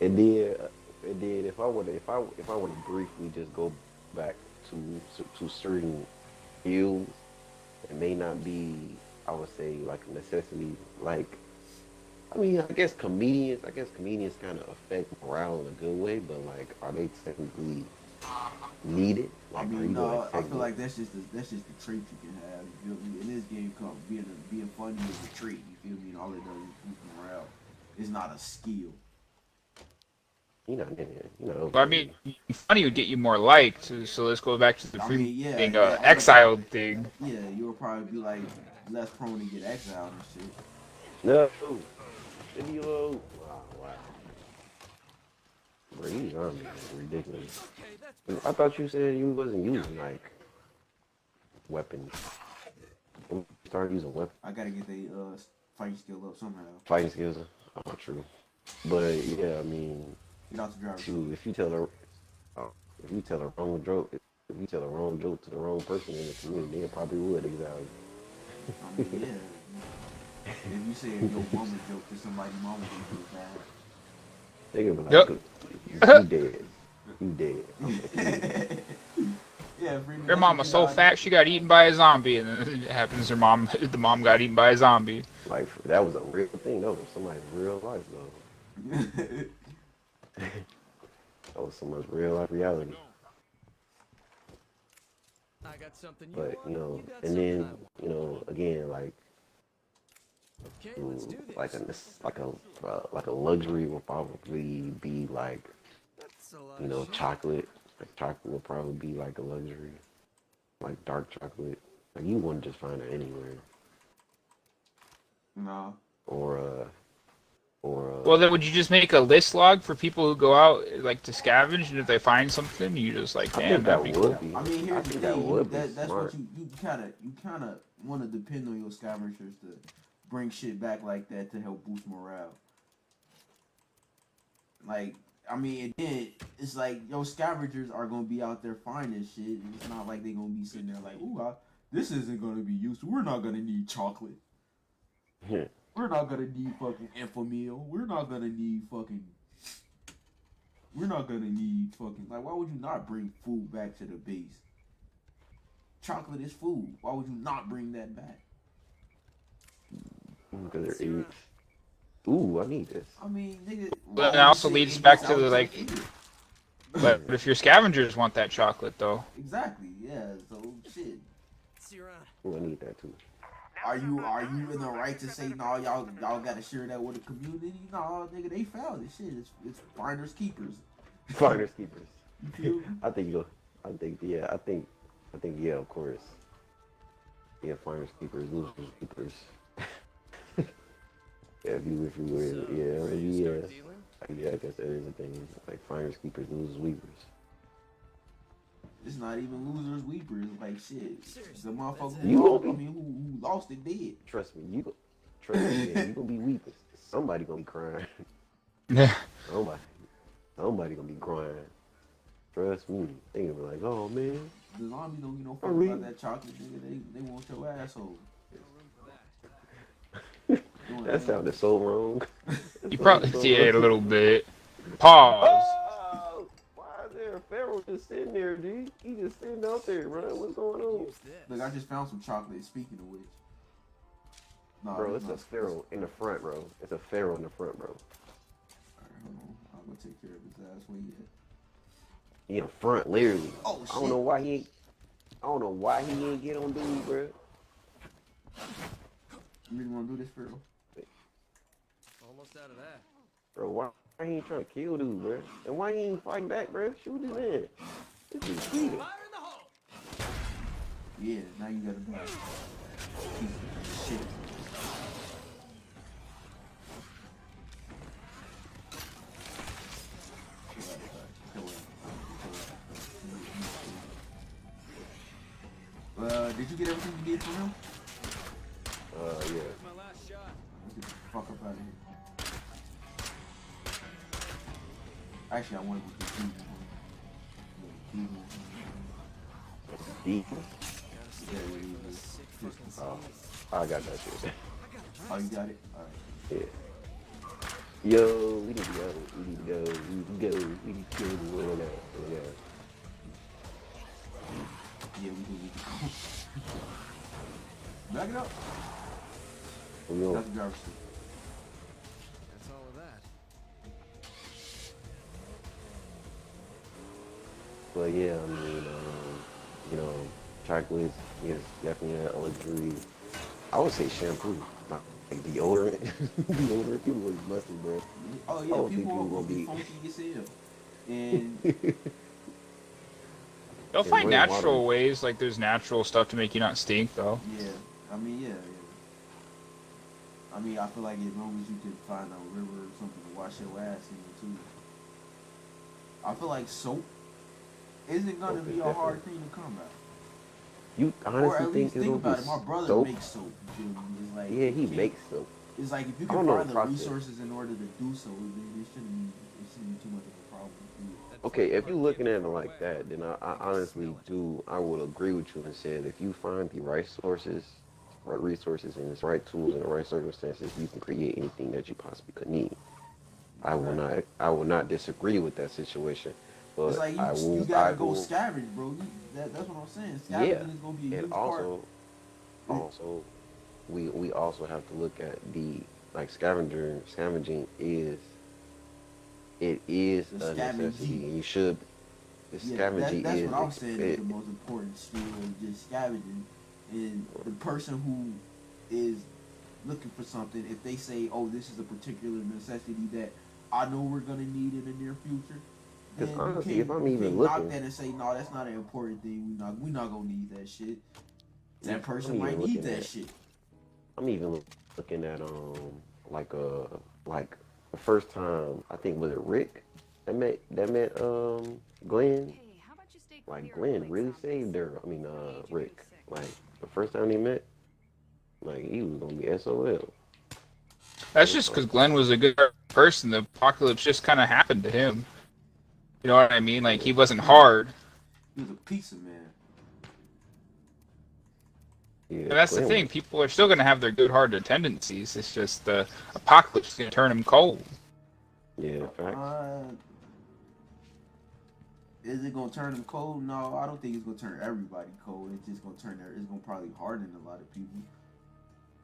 And then if I want to briefly just go back to certain fields, it may not be, I would say, like a necessity, like I mean, I guess comedians kind of affect morale in a good way, but like, are they technically needed? I Like, are mean, you gonna no, I feel technically? like that's just the trait you can have. You feel me? In this game, come being funny is a trait. You feel me? And all it does is boost morale. It's not a skill. You know, you know. But I mean, funny would get you more liked. So let's go back to the I free mean, yeah, being yeah, exiled thing. Yeah, you'll probably be like less prone to get exiled and shit. No, video. Wow, wow. Bro, these zombies are ridiculous. I thought you said you wasn't using like weapons. When you started using weapons, I gotta get the fighting skill up somehow. fighting skills. Oh, true. But yeah, I mean, Get out the driver's seat. shoot, if you tell the wrong joke, if you tell the wrong joke to the wrong person in the community, they probably would exile you. I mean, yeah. If you say your mama joke to somebody, mama gonna feel bad. They gonna be like, Yep. you dead. You dead. Okay. Yeah, Freddie, Your that's mom what was you so gotta fat she got eaten by a zombie, and then it happens the mom got eaten by a zombie. Like that was a real thing. That was somebody's real life though. do. That was someone's real life reality. I got something you But want. you know, You got and something then I want. you know, again, like Okay, let's do this. like a luxury will probably be like That's a lot you of know shit. chocolate. Like chocolate will probably be like a luxury, like dark chocolate. Like you wouldn't just find it anywhere. No. Or Well, then would you just make a list log for people who go out like to scavenge, and if they find something, you just like, I damn, think that that'd be would cool. be. I mean, I here's the think that thing. would be That's smart. what you kind of want to depend on your scavengers to bring shit back like that to help boost morale. Like, I mean, again, it's like your scavengers are gonna be out there finding shit. And it's not like they're gonna be sitting there like, ooh, this isn't gonna be useful. We're not gonna need chocolate. Yeah. We're not gonna need fucking Infamil. We're not gonna need fucking. Like, why would you not bring food back to the base? Chocolate is food. Why would you not bring that back? Because they're idiots. Ooh, I need this. I mean, nigga. But why it would also you say leads it back gets to out the, like- idiot? But if your scavengers want that chocolate, though, Exactly. Yeah. So shit. See you around. Ooh, I need that too. Are you in the right to say no? Y'all gotta share that with the community? No, nigga, they found it. Shit, it's finders keepers. Finders keepers. You feel me? I think yeah, of course. Yeah, finders keepers, losers keepers. Yeah, if you were, So, yeah, ready to yeah. start dealing? Yeah, I guess that is a thing. Like finders keepers, losers weepers. It's not even losers weepers. Like shit, Seriously, the motherfucker that's who, it. You lost, gonna be- who lost it dead. Trust me, yeah, you gonna be weeping. Somebody gonna be crying. yeah. Somebody gonna be crying. Trust me. They gonna be like, oh man. The zombies don't get no fuck Really? about that chocolate, nigga. They want your asshole. No room for that. Doing That sounded so wrong. You probably did a little bit. Pause. Oh, why is there a pharaoh just sitting there, dude? He just sitting out there, bro. What's going on? Use this. Look, I just found some chocolate. Speaking of which, no, Bro, it's a pharaoh in the front, bro. It's a pharaoh in the front, bro. Alright, hold on. I'm gonna take care of his ass when he hit. He in front, literally. Oh I don't know why he ain't get on dude, bro. You really wanna do this, Pharaoh? Almost out of that. Bro, why he ain't trying to kill dude, bro? And why he ain't fighting back, bro? Shoot his man. This is cheating. Fire in the hole! Yeah, now you gotta die. Piece of shit. Did you get everything you did from him? Yeah. That's my last shot. Let's get the fuck up out of here. Actually, I want to get the key. Deep. Gotta stay Yeah, away yeah, from yeah. those sick fucking Oh, zombies. I got that shit. Oh, you got it? Alright. Yeah. Yo, we need to go. We need to go. We need to go. We need to go. Where we go? Yeah, we do. Back it up. We go. That's the driver's seat. But yeah, I mean, you know, chocolate is definitely a luxury. I would say shampoo, not like deodorant. Deodorant, people was busting, bro. Oh I yeah, don't think people people will gonna be be. funky as hell. And They'll And find running water. natural ways, like there's natural stuff to make you not stink, though. yeah, I mean, yeah. I mean, I feel like as long as you can find a river or something to wash your ass in too. I feel like soap isn't gonna Soap be is a hard definitely. thing to come by. You Or honestly at think least think it'll be about it. My brother soap? makes soap. You feel me? It's like Yeah, you he can't. makes soap. It's like if you I can don't know find the the process. resources in order to do so, then it shouldn't be too much of a problem. That Okay, funny if part you're can't looking be at it far like away. that, then I I can honestly smell it. do. I would agree with you and said if you find the right sources, right resources, and the right tools and the right circumstances, you can create anything that you possibly could need. I will Right. not. I will not disagree with that situation, It's but like I you will. I gotta go will. scavenge, bro. That's what I'm saying. Yeah, Scavenging is gonna be a and huge part. It, also we also have to look at the like scavenging is it is the a necessity, scavenging. and you should. The Yeah, scavenging that's is what I'm saying is the it, most important skill is just scavenging. And the person who is looking for something, if they say, "Oh, this is a particular necessity that I know we're gonna need in the near future," because then honestly, if I'm you even can't knock looking, that and say, "No, that's not an important thing. We not gonna need that shit." That if I'm person might even need looking that at, shit. I'm even looking at like like the first time I think was it Rick that met Glenn. Hey, how about you stay Like clear of Glenn late really zombies? saved her. I mean Don't need you getting Rick. sick. Like the first time they met, like he was gonna be SOL. That's First just because time. Glenn was a good person. The apocalypse just kind of happened to him. You know what I mean? Like Yeah. he wasn't He was hard. he was a pizza man. Yeah, And that's the Glenn thing. was. People are still going to have their good-hearted tendencies. It's just the apocalypse is going to turn them cold. Yeah, facts. Is it gonna turn them cold? No, I don't think it's gonna turn everybody cold. It's just gonna it's gonna probably harden a lot of people.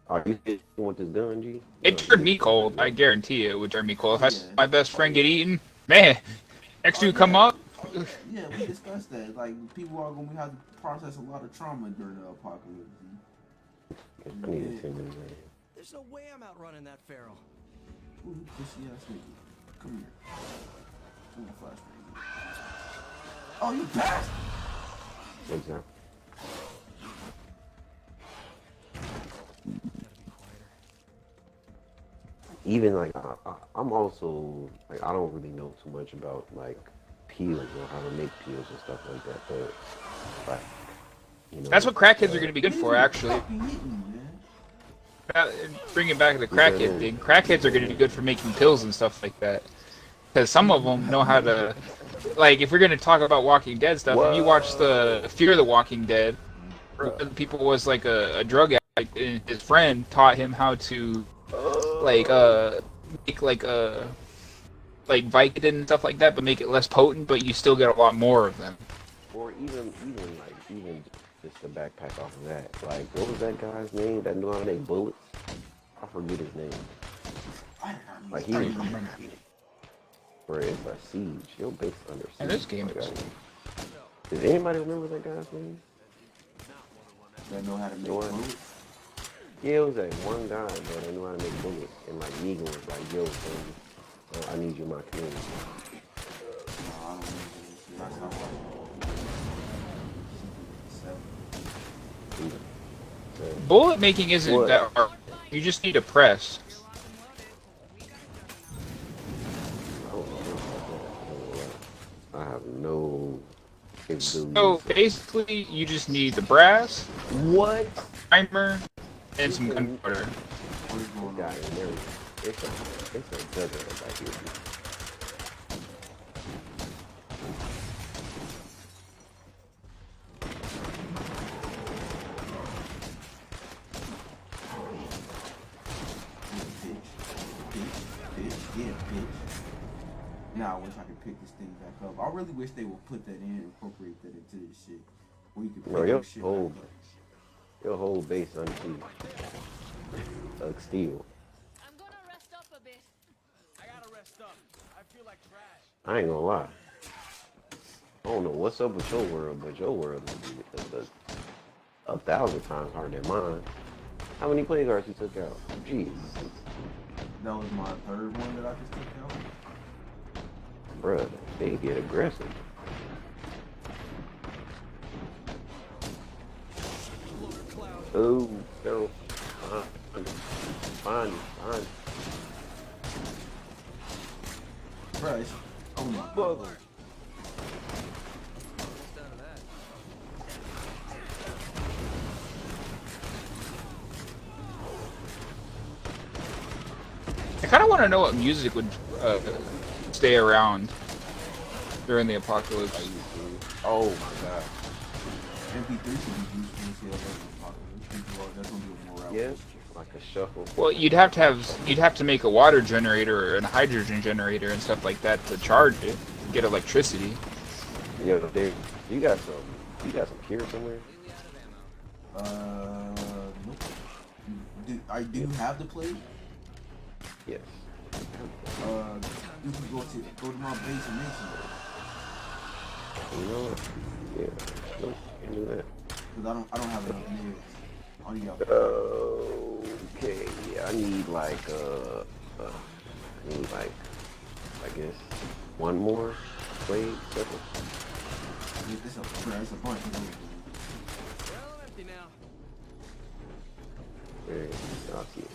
Are you still want this gun, G? It You turned me still want cold. this I gun? guarantee you it would turn me cold. Oh If I yeah. saw my best Oh friend yeah. get eaten, man, next Oh dude come yeah. up. Yeah, we discussed that. Like people are gonna have to process a lot of trauma during the apocalypse. I need a 10 minute man. There's no way I'm outrunning that feral. Ooh, pussy ass nigga. Come here. Ooh, flashbang. Oh, you bastard! Exactly. Gotta be quieter. Even like I'm also like I don't really know too much about like peels or how to make peels and stuff like that, but like you That's know, what crackheads are going to be good Nigga, for, you actually. fucking hit me, man. Bring it back to the you said crackhead thing. Crackheads are going to be good for making pills and stuff like that. Because some of them know how to, like, if we're going to talk about Walking Dead stuff, if you watch the Fear the Walking Dead, one of the people was like a drug addict, and his friend taught him how to, like, make like Vicodin and stuff like that, but make it less potent, but you still get a lot more of them. or even just to backpack off of that. Like what was that guy's name that knew how to make bullets? I forget his name. I did not mean Like to he hurt was you. for it's a siege. Your base under siege. And this game Like, is does anybody remember that guy's name? That know how to make Go ahead. bullets. Yeah, it was that one guy that knew how to make bullets, and like Negan was like, "Yo, son, I need you in my community." No, I don't remember this shit. That's not right. Bullet making isn't What? that hard. You just need a press. I don't know about that. I have no capabilities. So basically, you just need the brass, What? primer, and some gunpowder. What is going Guy on? in there. It's a desert back here. Yeah, bitch. Now I wish I could pick this thing back up. I really wish they would put that in, incorporate that into this shit. Where you could pick Bro, your shit back up. your whole base undersea. Like steel. I'm gonna rest up a bit. I gotta rest up. I feel like trash. I ain't gonna lie. I don't know what's up with your world, but your world is 1,000 times harder than mine. How many play cards you took out? Jeez. That was my third one that I just took out. Bruh, they get aggressive. Oh, no. Fine. Bro, it's only Buggle. I kind of want to know what music would stay around during the apocalypse. Oh my god. MP3 should be useful to see that's gonna be more relevant. Yeah, like a shuffle. Well, you'd have to make a water generator and a hydrogen generator and stuff like that to charge it, get electricity. Yo, dude, you got some cure somewhere? Nope. I do have the plate. Yes. You can go to my base and make some. You know what? Yeah. Nope, can't do that. Cause I don't have enough meds. I only got Okay, yeah, I need like I guess one more blade. it's a bunch. Well, I'm empty now. There, I'll see it.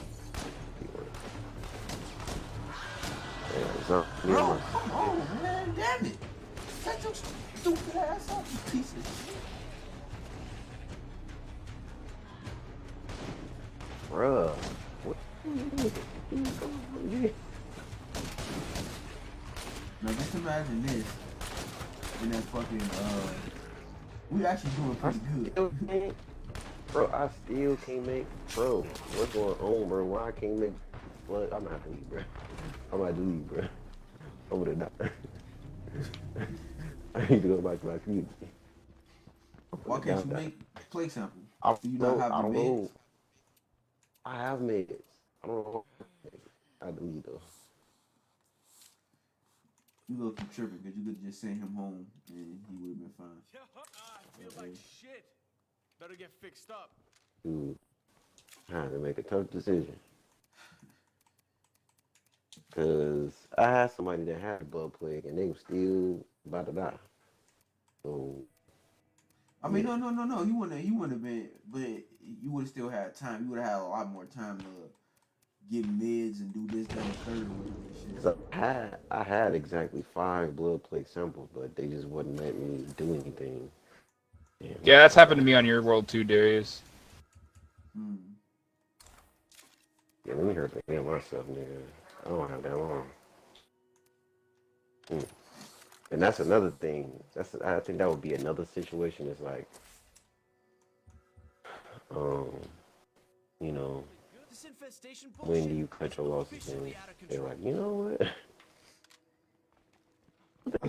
Yeah, it's not Bro, come on, man, damn it! Shut your stupid ass up, you piece of shit. Bruh. What? Now just imagine this. In that fucking we actually doing pretty good. Bro, I still can't make. Bro, what's going on, bro? Why I can't make blood? I'm not doing, bro. I'm not doing, bro. I'm gonna die. I need to go back to my community. Why can't you make plague sample? I Do you not have the don't meds? know. I have meds. I don't know. I do though. You look tripping because you could just send him home and he would have been fine. I feel like shit. Better get fixed up. Dude, I had to make a tough decision. Cause I had somebody that had a blood plague and they were still about to die. So I mean, no. He wouldn't have been, but you would have still had time. You would have had a lot more time to get meds and do this, that, and third with him and shit. so I had exactly 5 blood plague samples, but they just wouldn't let me do anything. And Yeah, that's happened to me on your world too, Darius. yeah, let me hurt the hell myself, nigga. I don't have that long. And that's another thing. I think that would be another situation. It's like, you know, This infestation when bullshit do you cut your losses? And officially out of they're control. like, you know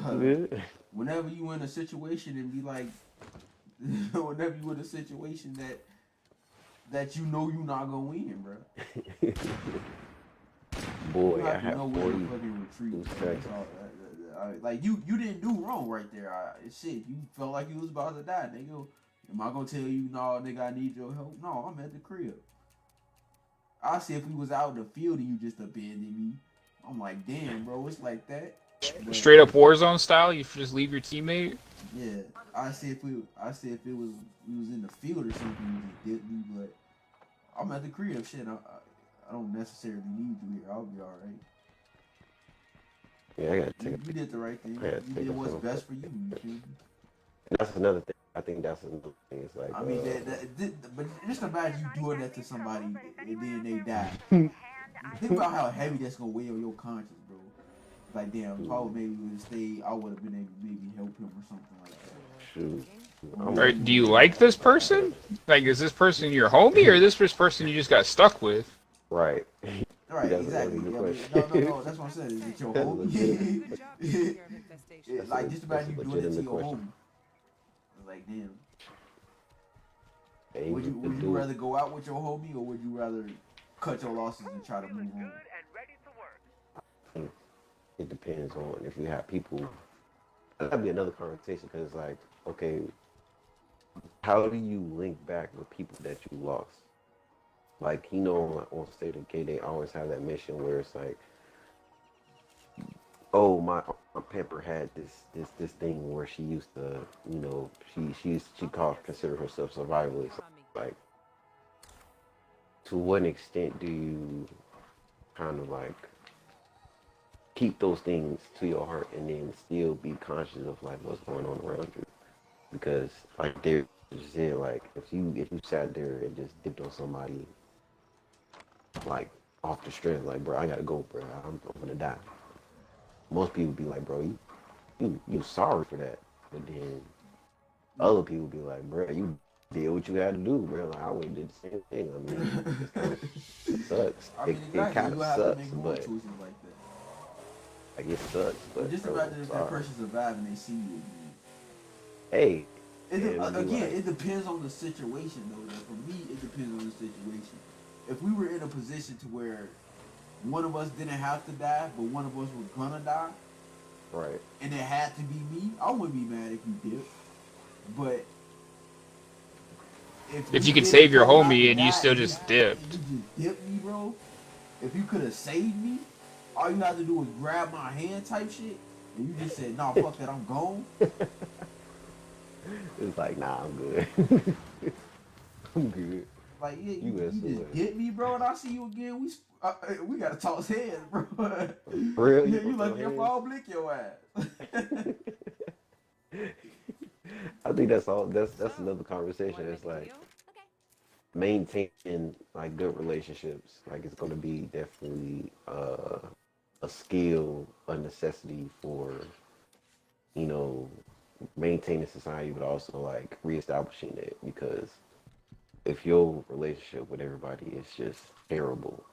what? Good. Whenever you in a situation and be like, whenever you in a situation that you know you're not gonna win, bro. Boy, You I have to have know when 40. to fucking retreat. two Bro. That's seconds. all. Like you didn't do wrong right there. Shit, you felt like you was about to die, nigga. Am I gonna tell you, no, nigga, I need your help? No, I'm at the crib. I see if we was out in the field and you just abandoned me. I'm like, damn, bro, it's like that. But, Straight up Warzone style, you just leave your teammate. yeah, I see if we was in the field or something, you just dipped me. But I'm at the crib. Shit, I don't necessarily need you here. I'll be all right. Yeah, I gotta take You did the right thing. I gotta You take did a what's photo. best for you. You feel me? That's another thing. I think that's another thing. It's like, I mean, but just imagine you doing that to somebody and then they die. Think about how heavy that's gonna weigh on your conscience, bro. Like, damn, if I would maybe would have stayed, I would have been able to maybe help him or something like that. shoot. Or do you like this person? Like, is this person your homie, or is this person you just got stuck with? Right. Right, That's a exactly. really Yeah, good no, question. that's what I'm saying. Is it your That's homie? legit. Good job taking care of infestation. Yeah, like, just imagine you That's a doing it to legitimate your question. homie. Like, damn. Hey, Would you the dude- rather go out with your homie or would you rather cut your losses and try to move on? Good and ready to work. It depends on if you have people that'd be another conversation because, like, okay, how do you link back with people that you lost? Like, on State of K, they always have that mission where it's like, oh, my Pepper had this thing where she used to, she called consider herself survivalist. Like, to what extent do you kind of like keep those things to your heart and then still be conscious of like what's going on around you? Because like they said, like if you sat there and just dipped on somebody like off the strength, like bro, I gotta go, bro, I'm gonna die. Most people be like, bro, you sorry for that, but then other people be like, bro, you did what you had to do, bro. Like I would have did the same thing. I mean, it kind of sucks. I mean, It kind you of have to sucks, make more but choices like that. like it sucks. But just bro, imagine if that sorry. person survived and they see you again. Hey, It depends on the situation, though. Like, for me, it depends on the situation. If we were in a position to where one of us didn't have to die, but one of us was gonna die, right. and it had to be me, I wouldn't be mad if you did. But If you could didn't save your go out homie and you die still and just you dipped. just dipped me, bro. If you could have saved me, all you had to do was grab my hand type shit, and you just said, "Nah, fuck that, I'm gone." It's like, nah, I'm good. I'm good. Like, yeah, you You just get me, bro, and I see you again. We gotta toss heads, bro. Real, Yeah, you you gonna lucky throw if hands? I'll blick your ass. I think that's all. That's another conversation. It's like maintaining like good relationships. Like it's going to be definitely a skill, a necessity for you know maintaining society, but also like reestablishing it. Because if your relationship with everybody is just terrible,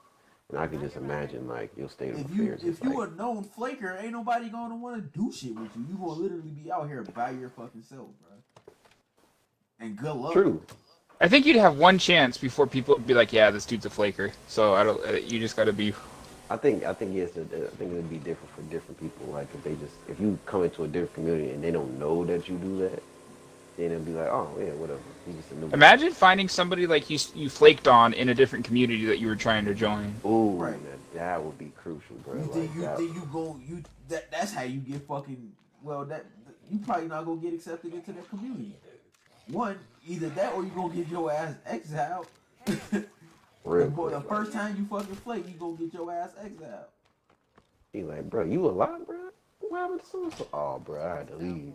and I can just imagine like your state of affairs is If you like a known flaker, ain't nobody gonna want to do shit with you. You gonna literally be out here by your fucking self, bro. And good luck. true. I think you'd have one chance before people would be like, "Yeah, this dude's a flaker." So I don't. You just got to be. I think yes, I think it'd be different for different people. Like if you come into a different community and they don't know that you do that, then it'll be like, oh yeah, whatever. He's just a new guy. Imagine finding somebody like you flaked on in a different community that you were trying to join. Ooh, Right. that would be crucial, bro. You Like that. think you go you that's how you get fucking that you probably not gonna get accepted into that community. One, either that or you gonna get your ass exiled. Real the quick. first time you fucking flake, you gonna get your ass exiled. He like, bro, you alive, bro? What happened to so? Oh, bro, I had to leave.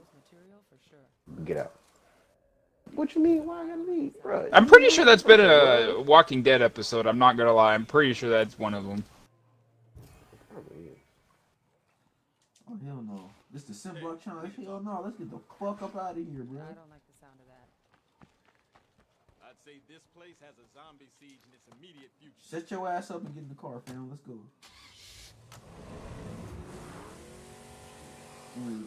Get out. What you mean? Why I gotta leave, bro? I'm pretty sure that's been a Walking Dead episode. I'm not gonna lie. I'm pretty sure that's one of them. Probably is. Oh hell no. This the sim block channel. Hell no, let's get the fuck up out of here, bro. I don't like the sound of that. I'd say this place has a zombie siege in its immediate future. Set your ass up and get in the car, fam. Let's go. On the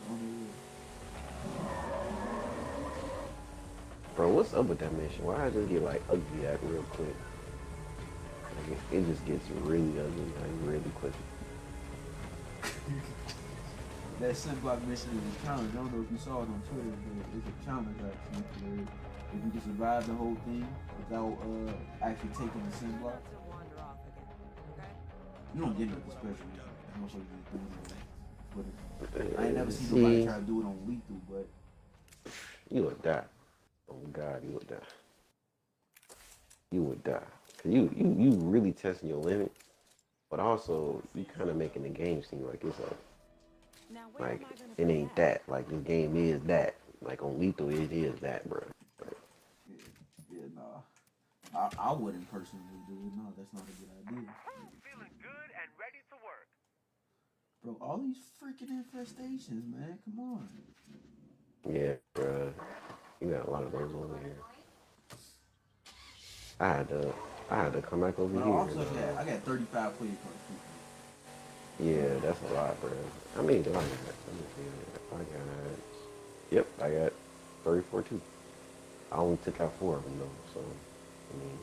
Bro, what's up with that mission? Why does it get like ugly that real quick? Like it just gets really ugly, like really quick. That sim block mission is a challenge. I don't know if you saw it on Twitter, but it's a challenge actually. Where if you can survive the whole thing without actually taking the sim block, To wander off again, okay? you don't get nothing special. Motherfuckers just doing it on Twitter. I ain't never seen nobody try to do it on lethal, but You would die. Oh God, you would die. You would die. Cause you really testing your limit, but also you kind of making the game seem like it's a Now, where like am I gonna it put ain't that. Like this game is that. Like on lethal, it is that, bro. yeah, nah. I wouldn't personally do it. No, that's not a good idea. Feeling good and ready to work. Bro, all these freaking infestations, man. Come on. Yeah, bro. You got a lot of those over here. I had to come back over But here. also, I got 35 player cards. Yeah, that's a lot, bro. How many do I got? Let me see. I got. Yep, I got 34 too. I only took out 4 of them though, so I mean.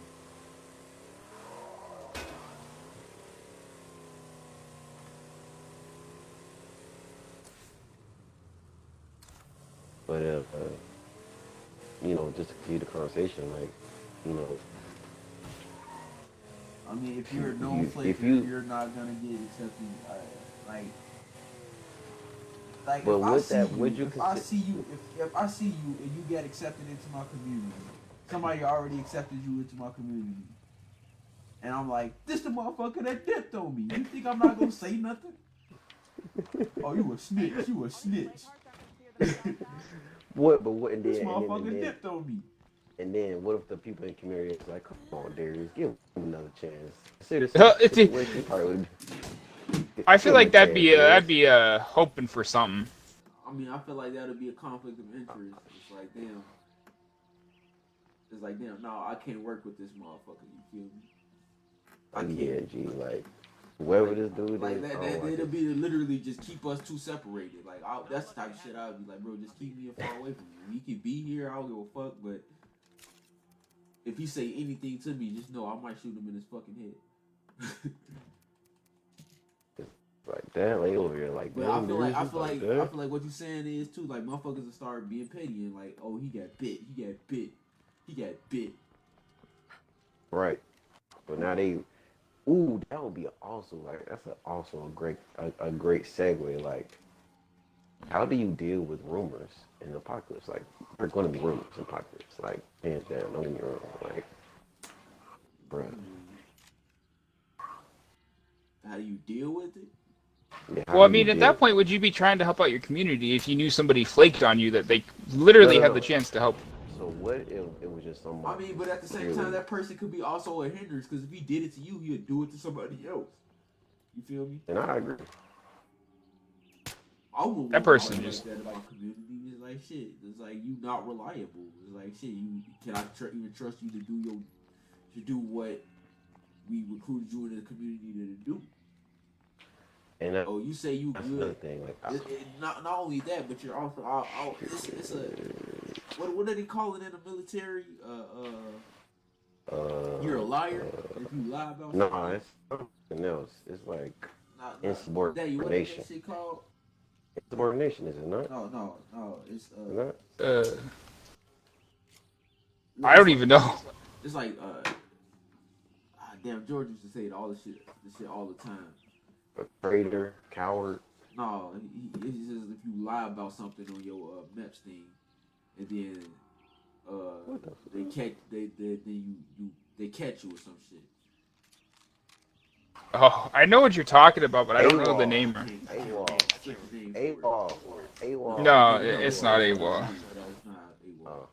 just to continue the conversation, like, you know, I mean, if you're a known if flaker, you, you're not gonna get accepted. Like, like but if I with see that, you, would you if I consider? see you, if I see you and you get accepted into my community, somebody already accepted you into my community, and I'm like, this the motherfucker that dipped on me. You think I'm not gonna say nothing? Oh, you a snitch. You a snitch. This What? But what? And then, motherfucker dipped on me. and then, what if the people in the community is like, come on, Darius, give him another chance. Consider It's- situation probably. I Give feel him a like that'd chance, be Darius. hoping for something. I mean, I feel like that would be a conflict of interest. It's like, damn. It's like, damn, no, I can't work with this motherfucker. You feel me? I can't. Yeah, G, like, whoever this dude Like is, that, I don't like it'll it. be to literally just keep us two separated. Like that's the type of shit I would be like, bro, just keep me far away from you. He could be here, I don't give a fuck. But if he say anything to me, just know I might shoot him in his fucking head. Like that, like over here, like, But damn, I feel like Darius, what you saying is too. Like motherfuckers will start being petty and like, oh, he got bit, he got bit, he got bit. right. But now they, ooh, that would be also like also a great segue. Like, how do you deal with rumors in the apocalypse? Like, there's going to be rumors in apocalypse. Like, hands down, don't get me wrong. Like, bruh, How do you deal with it? yeah, how Well, I do you mean, at deal? that point, would you be trying to help out your community if you knew somebody flaked on you that they literally No, had the no. chance to help? So what if it was just I somebody? mean, but at the same really- time, that person could be also a hindrance because if he did it to you, he'd do it to somebody else. You feel me? And I agree. I would That person just- like that about community. It's like shit. It's like you not reliable. It's like shit. You can I even trust you to do what we recruited you in the community to do? And Oh, you say you that's another good. thing. Like, Not only that, but you're also it's a what do they call it in the military? You're a liar if you lie about no, something. it's something else. It's like Not, insubordination. Daddy, what is that shit called? Insubordination, is it not? No. It's Is it not? I don't even know. It's like damn, George used to say this shit all the time. A traitor, coward. No, he says if you lie about something on your MEPS thing, and then What the they catch they catch you or some shit. Oh, I know what you're talking about, but I don't know the AWOL. name. AWOL. No, it's not AWOL. It's not AWOL.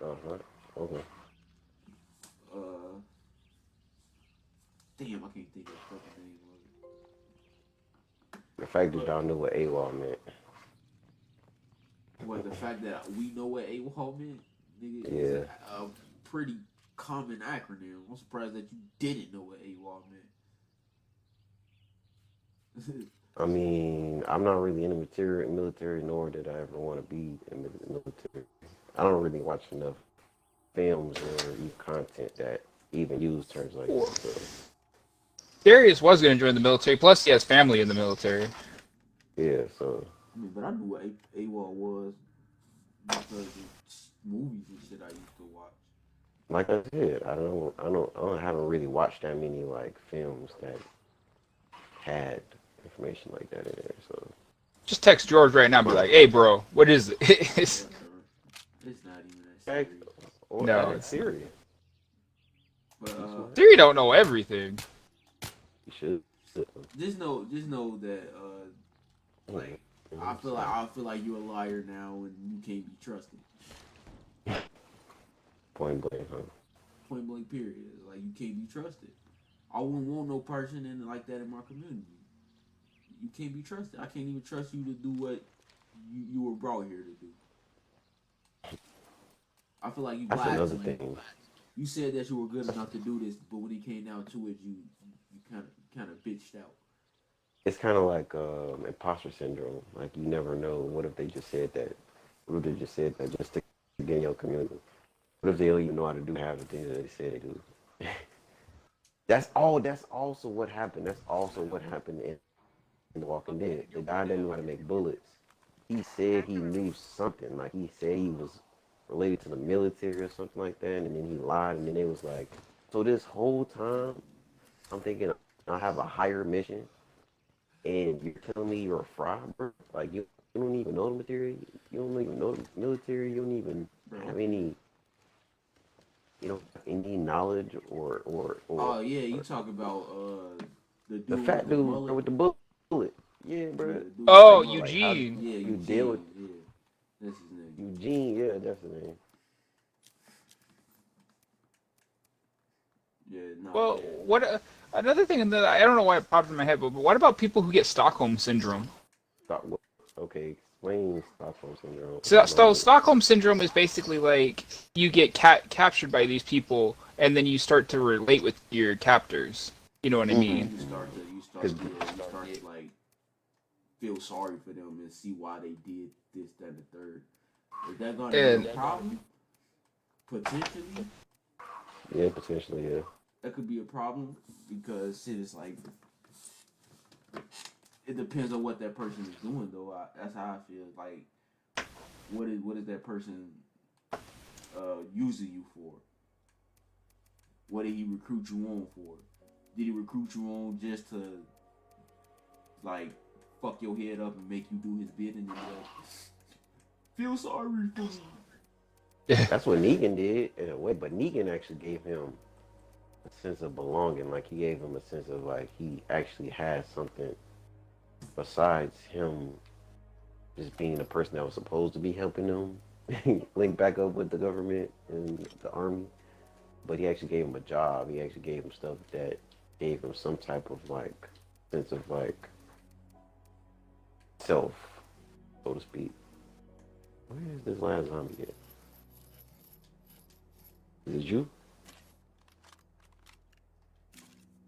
Uh-huh. Okay. Damn, I can't think of the fucking name of it. The fact that y'all knew what AWOL meant. Well, the fact that we know what AWOL meant, nigga, Yeah. is a pretty common acronym. I'm surprised that you didn't know what AWOL meant. I mean, I'm not really in the military, nor did I ever want to be in the military. I don't really watch enough films or even content that even use terms like that. So, Darius was going to join the military, plus he has family in the military. yeah, so I mean, but I knew what AWOL was because of movies and shit I used to watch. like I said, I haven't really watched that many like films that had information like that in there. So Just text George right now and be like, hey, bro, what is it? It's not even that Heck, serious. or No, that it's- serious. But Theory don't know everything. You should. just know that like I feel like you're a liar now and you can't be trusted. Point blank, huh? Point blank period. Like you can't be trusted. I wouldn't want no person in like that in my community. You can't be trusted. I can't even trust you to do what you were brought here to do. I feel like you That's lied another to me. thing. You said that you were good enough to do this, but when it came down to it, you kind of bitched out. It's kind of like imposter syndrome. Like you never know. What if they just said that? What if they just said that just to get in your community? What if they don't even know how to do half the things that they say they do? That's also what happened. That's also what happened in The Walking Dead. The guy didn't know how to make bullets. He said he knew something. Like he said he was related to the military or something like that, and then he lied, and then they was like, so this whole time, I'm thinking I have a higher mission, and you're telling me you're a fraud, bro? Like you don't even know the material, you don't even know the military, you don't even have any, any knowledge Oh yeah, you talk about the the dude fat with the dude mullet. with the bullet. Yeah, bro. Yeah, the dude with Oh, the mullet. Like, how Eugene. Yeah, you deal with yeah, that's his name. Eugene? Yeah, that's the name. Yeah, no. Well, Yeah. what another thing that I don't know why it popped in my head, but what about people who get Stockholm syndrome? Okay, explain Stockholm syndrome. So Stockholm syndrome is basically like you get captured by these people, and then you start to relate with your captors. You know what I mean? You start to like feel sorry for them and see why they did this, that, and the third. Is that gonna be a problem? Potentially. Yeah, potentially, yeah. That could be a problem because shit is like it depends on what that person is doing though. That's how I feel. Like what is that person using you for? What did he recruit you on for? Did he recruit you on just to like fuck your head up and make you do his bidding and like feel sorry for me? That's what Negan did in a way, but Negan actually gave him a sense of belonging. Like he gave him a sense of like he actually had something besides him just being the person that was supposed to be helping them link back up with the government and the army. But he actually gave him a job. He actually gave him stuff that gave him some type of like sense of like self, so to speak. Where is this last zombie at? Is it you?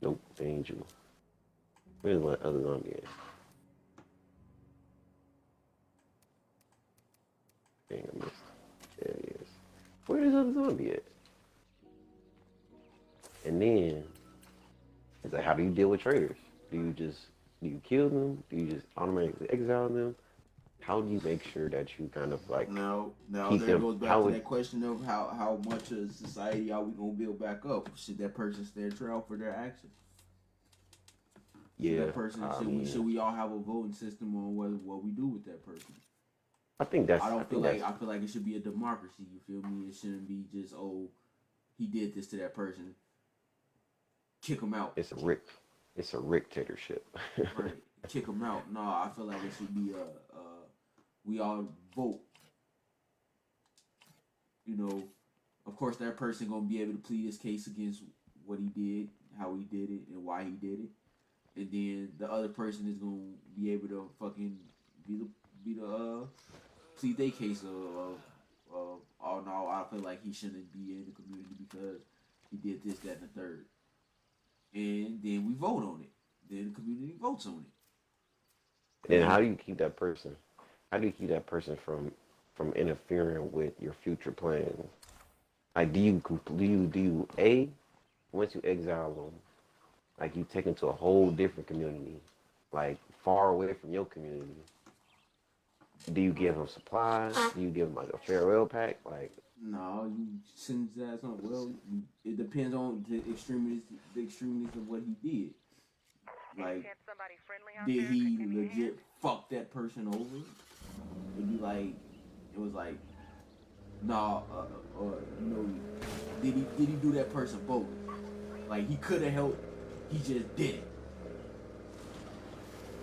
Nope, it ain't you. Where's the other zombie at? Dang, I missed. There he is. Where is the other zombie at? And then it's like, how do you deal with traitors? Do you kill them? Do you just automatically exile them? How do you make sure that you kind of like Now keep there them? goes back to that question of how much of society are we gonna build back up? Should that person stand trial for their actions? Yeah, That person should we all have a voting system on what we do with that person? I think that's. I feel like it should be a democracy. You feel me? It shouldn't be just he did this to that person. Kick him out. It's a dictatorship. Right. Kick him out. No, I feel like it should be we all vote. You know, of course that person gonna be able to plead his case against what he did, how he did it, and why he did it. And then the other person is gonna be able to fucking be the plead their case of oh no, I feel like he shouldn't be in the community because he did this, that, and the third. And then we vote on it. Then the community votes on it. And how do you keep that person? How do you keep that person from interfering with your future plans? Like, do you once you exile them, like you take them to a whole different community, like far away from your community? Do you give them supplies? Do you give them like a farewell pack? Like, no, you send his ass on. Well, it depends on the extremities of what he did. Like, did he legit fuck that person over? It was like, nah, or did he do that person both? Like he could have helped, he just did it.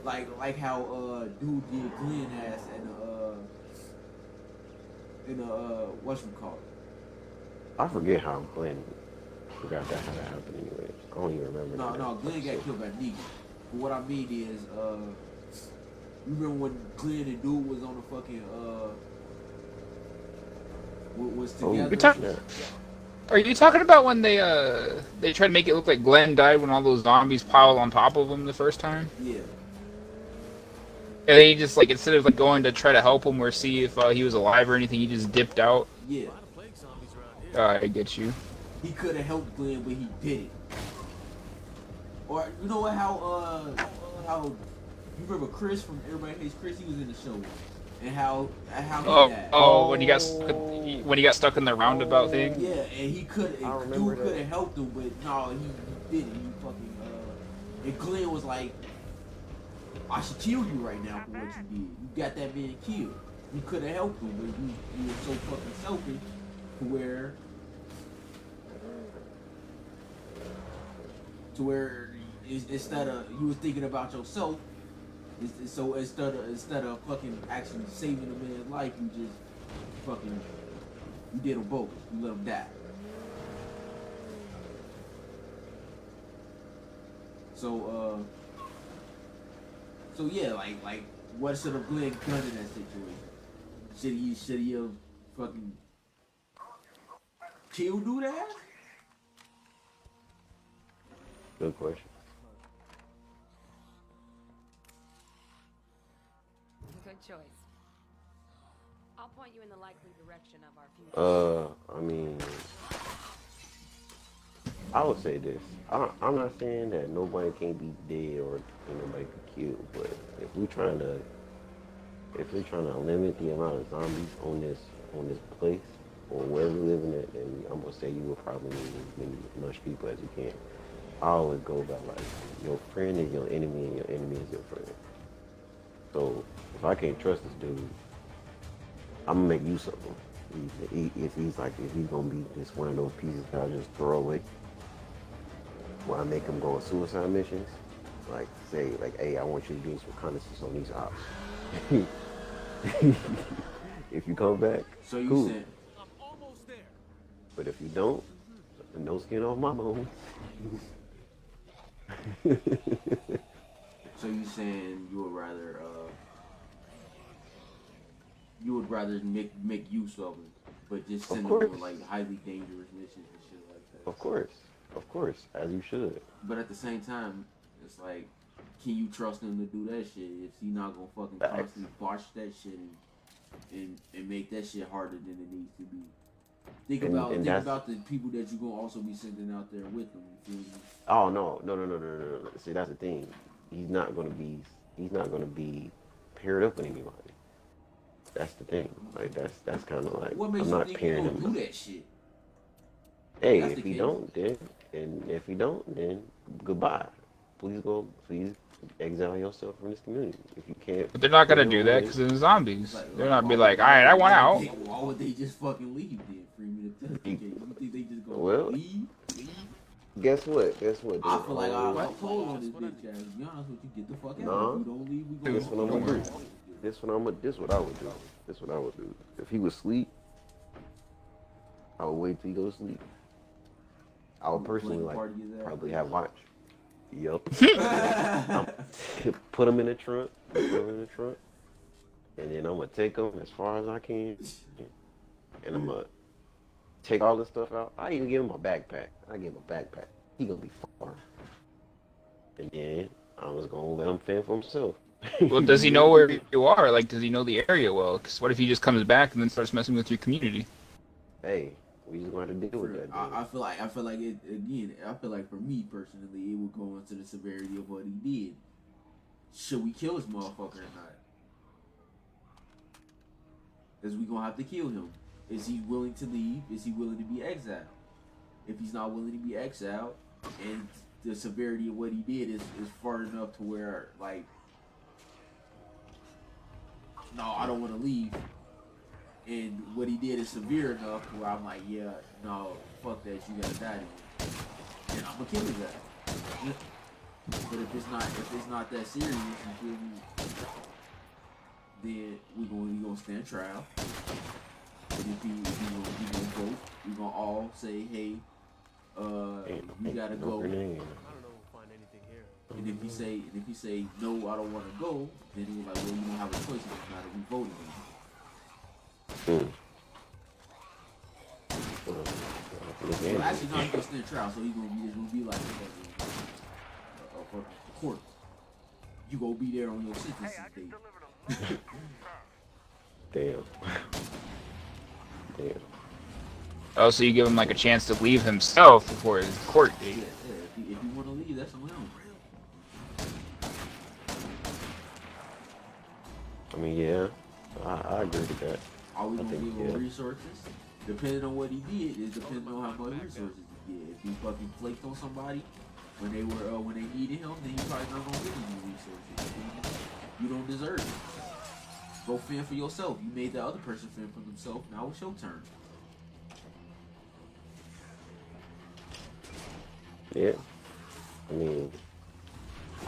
Like how dude did Glenn ass in whatchamacallit. I forget how Glenn forgot that how that happened anyway. I don't even remember. No, Glenn got killed by Negan. But what I mean is, you remember when Glenn and dude was on the fucking was together? Are you talking about when they tried to make it look like Glenn died when all those zombies piled on top of him the first time? Yeah. And then he just like instead of like going to try to help him or see if he was alive or anything, he just dipped out. Yeah. I get you. He could have helped Glenn, but he didn't. Or you know what? How you remember Chris from Everybody Hates Chris? He was in the show. and how he Oh, died. when he got stuck in the roundabout thing. Yeah, and he could. I remember Dude could that. have helped him, but no, he didn't. He fucking. And Glenn was like, "I should kill you right now for what you did. You got that man killed. You could have helped him, but you were so fucking selfish to where instead of you was thinking about yourself, so instead of fucking actually saving a man's life, you just fucking you did them both. You let him die. So yeah, like what should have Glenn done in that situation? Should he have fucking killed dude ass? Good question. Good choice. I'll point you in the likely direction of our future. I mean, I would say this. I'm not saying that nobody can be dead or nobody can kill, but if we're trying to limit the amount of zombies on this place or wherever we're living at, then I'm gonna say you will probably need as much people as you can. I always go by like your friend is your enemy and your enemy is your friend. So if I can't trust this dude, I'm gonna make use of him. If he's gonna be just one of those pieces that I just throw away, where I make him go on suicide missions, like say like, hey, I want you to do some reconnaissance on these ops. If you come back, So you cool. said I'm almost there. But if you don't, no skin off my bones. so you saying you would rather make use of them, but just send them course. on like highly dangerous missions and shit like that. Of course, as you should. But at the same time, it's like, can you trust him to do that shit if he not gonna fucking Facts. constantly botch that shit and make that shit harder than it needs to be? Think about the people that you gonna also be sending out there with them. You feel me? Oh no. See, that's the thing. He's not gonna be paired up with anybody. That's the thing. Like that's kind of like What makes I'm you not think pairing you him. gonna do that shit? Hey, That's if the he case. don't, then goodbye. Please exile yourself from this community. If you can't. But they're not gonna put do him that away- because they're zombies. They're not why be would like, they- all right, I want why out. would they- Why would they just fucking leave then? Free me to test the game. You think they just gonna Well, leave? Guess what? I feel like Always- I'm told on this bitch ass. To be honest with you, get the fuck out. Nah. If you don't leave, we gonna. This what I'm gonna do. This what I would do. If he was asleep, I would wait till he goes to sleep. I would personally probably have watch. Yup. Put him in the trunk. And then I'm gonna take him as far as I can. And I'm gonna take all this stuff out. I even give him a backpack. He gonna be far. And then I was gonna let him fend for himself. Well, does he know where you are? Like, does he know the area well? Because what if he just comes back and then starts messing with your community? Hey, we just gonna have to deal with that. I feel like it again. I feel like for me personally, it would go into the severity of what he did. Should we kill this motherfucker or not? Is we gonna have to kill him? Is he willing to leave? Is he willing to be exiled? If he's not willing to be exiled, and the severity of what he did is far enough to where like, no, I don't want to leave. And what he did is severe enough where I'm like, yeah, no, fuck that, you gotta die then. And I'm gonna kill his ass. But if it's not that serious, you feel me? Then we gonna stand trial. And if he gonna vote, we gonna all say, hey, you gotta go. I don't know if we'll find anything here. And if he say no, I don't want to go, then he's like, well, you don't have a choice. It's not we voting. Well, actually, no, he's gonna stand trial, so it's gonna be like a fucking court. You gonna be there on your sentencing date. Damn. Oh, so you give him like a chance to leave himself before his court Yeah, date. if you want to leave, that's on him. I mean, yeah. I agree with that. Are we I gonna think, give him yeah. resources? Depending on what he did, is depending on how much resources he did. If he fucking flaked on somebody when they needed him, then he's probably not gonna get any resources. You don't deserve it. Go fend for yourself. You made the other person fend for themselves. Now it's your turn. Yeah. I mean,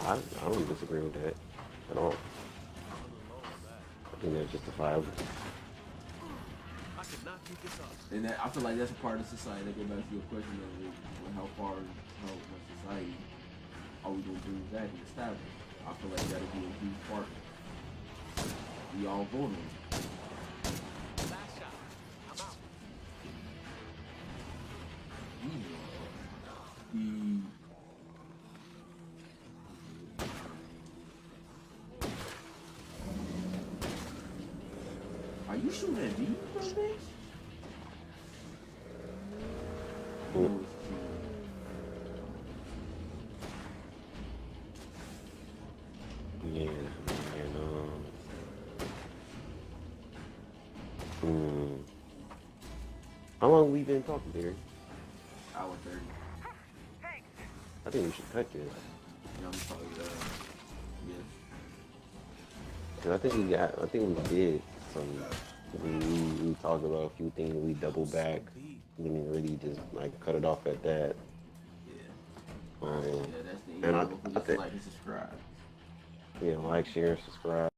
I don't disagree with that at all. I think that's justifiable. I cannot keep this up. And that, I feel like that's a part of society. That go back to your question of how far, how much society are we gonna bring back and establish? I feel like that'll be a huge part. We all vote on it. Last shot. I'm out. The Are you shooting at me, bro, bitch? Mm. Yeah, man. How long we been talking, Barry? Hour 30. I think we should cut this. Yeah, I'm probably yeah. Cause I think we did some. We talked about a few things. We double back. We didn't really just like cut it off at that. Yeah. Yeah, that's the end. And Don't forget to like and subscribe. like, share, and subscribe.